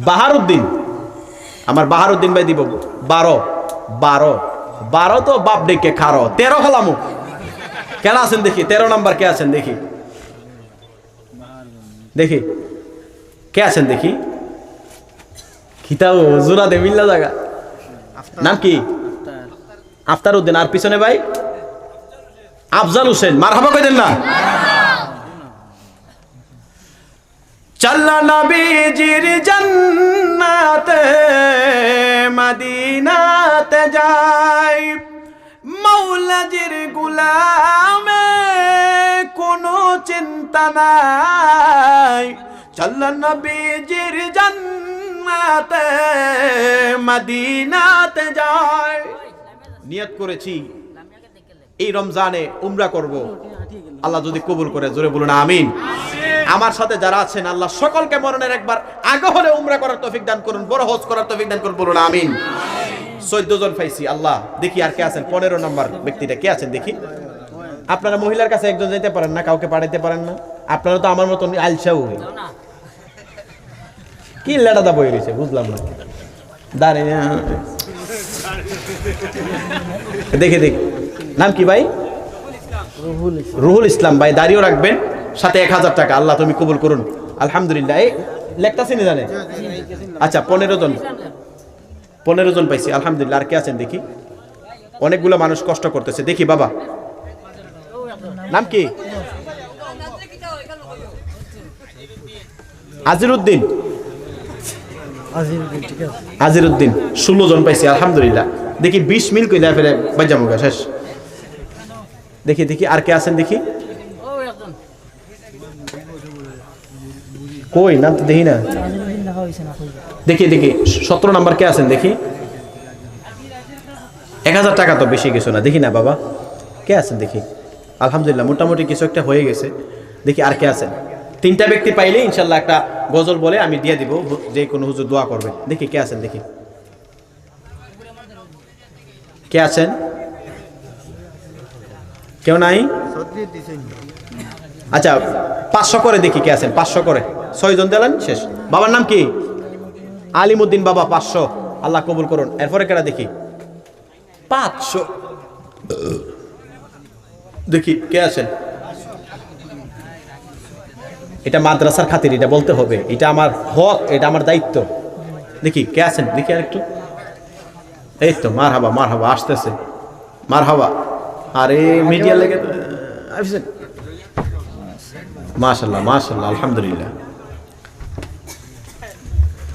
বাহারউদ্দিন। আমার বাহারউদ্দিন ভাই দিব 12 12 12 তো বাপ ডেকে খারো। 13 হলামু। কেন আছেন দেখি 13 নাম্বার কে আছেন দেখি, দেখি কে আছেন দেখি। খিতাও জোড়া দে মিল্লা জায়গা। নাম কি? আফতার উদ্দিন। আর পিছনে ভাই আফজাল হোসেন। মারহাবা কই দেন না। চল্লা নবীজির জান্নাতে মদিনাতে যাই, মৌলাজির গোলামে কোনো চিন্তা নাই। চল্লা নবীজির জান্নাতে মদিনাতে যাই। নিয়ত করেছি এই রমজানে উমরা করব, আল্লাহ যদি কবুল করে জোরে বলুন আমিন। আমার সাথে যারা আছেন আল্লাহ সকলকে মরণের একবার আগে হলে উমরা করার তৌফিক দান করুন, বড় হজ করার তৌফিক দান করুন, বলুন আমিন। 14 জন পাইছি আল্লাহ। দেখি আর কে আছেন। 15 নম্বর ব্যক্তিটা কে আছেন দেখি। আপনারা মহিলার কাছে একজন যেতে পারেন না, কাউকে পাঠাইতে পারেন না। আপনারা তো আমার মতন আলসাও হই। কি লেডাদা বই রয়েছে বুঝলাম না। দাঁড়িয়ে দেখে দেখি। নাম কি ভাই? রুহুল ইসলাম ভাই। দাঁড়িয়েও রাখবেন, সাথে 1000 টাকা। আল্লাহ তুমি কবুল করুন আলহামদুলিল্লাহ। এই লেখতাছি না জানে। আচ্ছা 15 জন, 15 জন পাইছি আলহামদুলিল্লাহ। আর কে আছেন দেখি। অনেকগুলো মানুষ কষ্ট করতেছে। দেখি বাবা নাম কি? আজিরউদ্দিন। আজিরউদ্দিন। 16 জন পাইছি আলহামদুলিল্লাহ। দেখি 20 মিল কইলা ফেলে বাজামুগা শেষ। দেখি দেখি আর কে আছেন দেখি। কই নাম তো দেখি না। দেখি দেখি 17 নাম্বার কে আছেন দেখি। 1000 টাকা তো বেশি কিছু না। দেখি না বাবা কে আছেন দেখি। আলহামদুলিল্লাহ মোটামুটি কিছু একটা হয়ে গেছে। দেখি আর কে আছেন। 3টা ব্যক্তি পাইলে ইনশাল্লাহ একটা গজল বলে আমি দিয়ে দিব, যে কোনো হুজুর দোয়া করবে। দেখি কে আছেন দেখি। কে আছেন? কেউ নাই। আচ্ছা 500 করে দেখি কে আছেন। 500 করে 6 জন দিলেন শেষ। বাবার নাম কি? আলিমউদ্দিন বাবা 500 আল্লাহ কবুল করুন। এরপরে কেটা দেখি 500। দেখি কে আছেন। এটা মাদ্রাসার খাতির, এটা বলতে হবে, এটা আমার হক, এটা আমার দায়িত্ব। দেখি কে আছেন, দেখি আর একটু। এই তো মারহাবা মারহাবা আসতেছে, মারহাবা। আরে মিডিয়া লেগে আসছেন, মাশাআল্লাহ মাশাআল্লাহ, আলহামদুলিল্লাহ।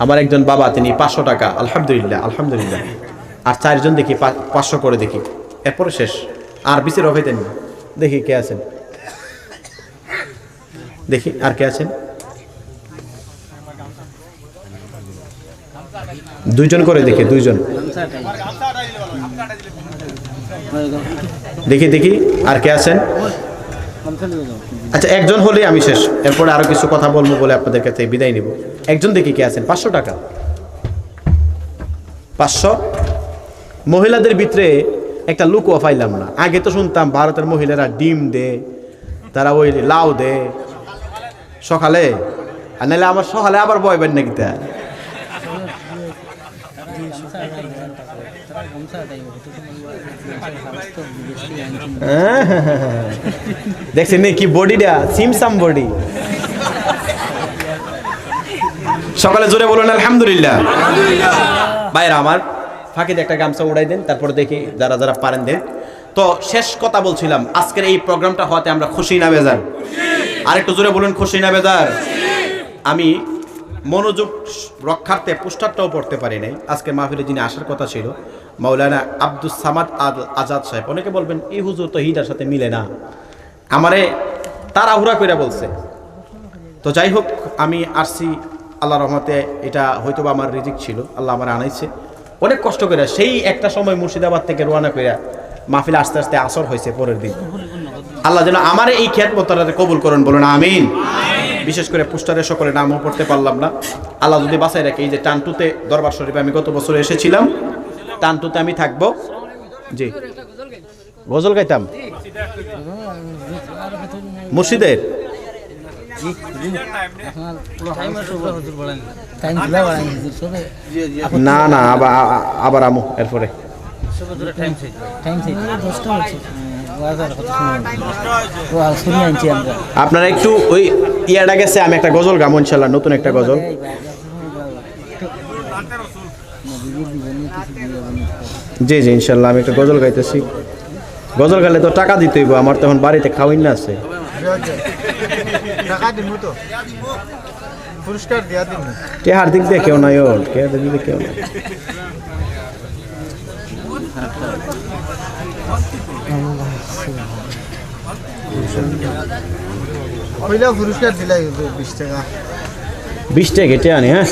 আমার একজন বাবা, তিনি 500 টাকা, আলহামদুলিল্লাহ আলহামদুলিল্লাহ। আর 4 জন দেখি 500 করে দেখি, এরপরে শেষ। আর বিচে রফে দেন, দেখি কে আছেন, দেখি আর কে আছেন। 2 জন করে দেখি, 2 জন দেখি দেখি আর কে আছেন। আচ্ছা, একজন হলেই আমি শেষ, এরপরে আরো কিছু কথা বলবো বলে আপনাদের কাছে বিদায় নিব। একজন দেখি কে আছেন। 500 টাকা, 500। মহিলাদের ভিতরে একটা লুকও পাইলাম না। আগে তো শুনতাম ভারতের মহিলারা ডিম দে, তারা ওই লাউ দে সকালে, আর নাহলে আমার সকালে আবার বয়বেন নাকি তা। দেখছেন কি বডিটা, সিমসাম বডি। সকালে জোরে বলুন আলহামদুলিল্লাহ। ভাইরা আমার, ফাঁকিতে একটা গামছা উড়াই দেন, তারপরে দেখি যারা যারা পারেন দেন। তো শেষ কথা বলছিলাম, আজকের এই প্রোগ্রামটা হওয়াতে আমরা খুশি না বেজার? আরেকটু জোরে বলুন, খুশি না বেজার? আমি মনোযোগ রক্ষার্থে পোস্টারটাও পড়তে পারি নাই। আজকে মাহফিলে যিনি আসার কথা ছিল, মাওলানা আব্দুস সামাদ আজাদ সাহেব। অনেকে বলবেন এই হুজুর তো হিটার সাথে মিলে না, আমারে তাড়াহুড়া করে বলছে। তো যাই হোক, আমি আসছি আল্লাহ রহমতে। এটা হয়তো আমার রিজিক ছিল, আল্লাহ আমার আনাইছে অনেক কষ্ট করে। সেই একটা সময় মুর্শিদাবাদ থেকে রওনা করে মাহফিলে আস্তে আস্তে আসর হয়েছে পরের দিন। আল্লাহ যেন আমার এই খিয়াতমতটাকে কবুল করুন, বলুন আমিন। বিশেষ করে পোস্টারে সকলে নামও পড়তে পারলাম না, আল্লাহ যদি বাঁচাই রাখে। এই যে টানটুতে দরবার শরীফে আমি গত বছর এসেছিলাম, টানটুতে আমি থাকবো। জি, গজল গাইতাম মুর্শিদের। না না, আবার আমু এরপরে। আপনারা একটু ওই ইয়াটা গেছে, আমি একটা গজল গাবো ইনশাল্লাহ, নতুন একটা গজল। জি জি ইনশাল্লাহ, আমি একটা গজল গাইতেছি। গজল গাইলে তো টাকা দিতে হইব, আমার তখন বাড়িতে খাওয়াই না আছে। টেহার দিক দিয়ে কেউ নাই, ওর টেহার দিক দিয়ে কেউ নাই। পুরস্কার দিলাই 20 টাকা, 20 টাকা কেটে আনি। হ্যাঁ,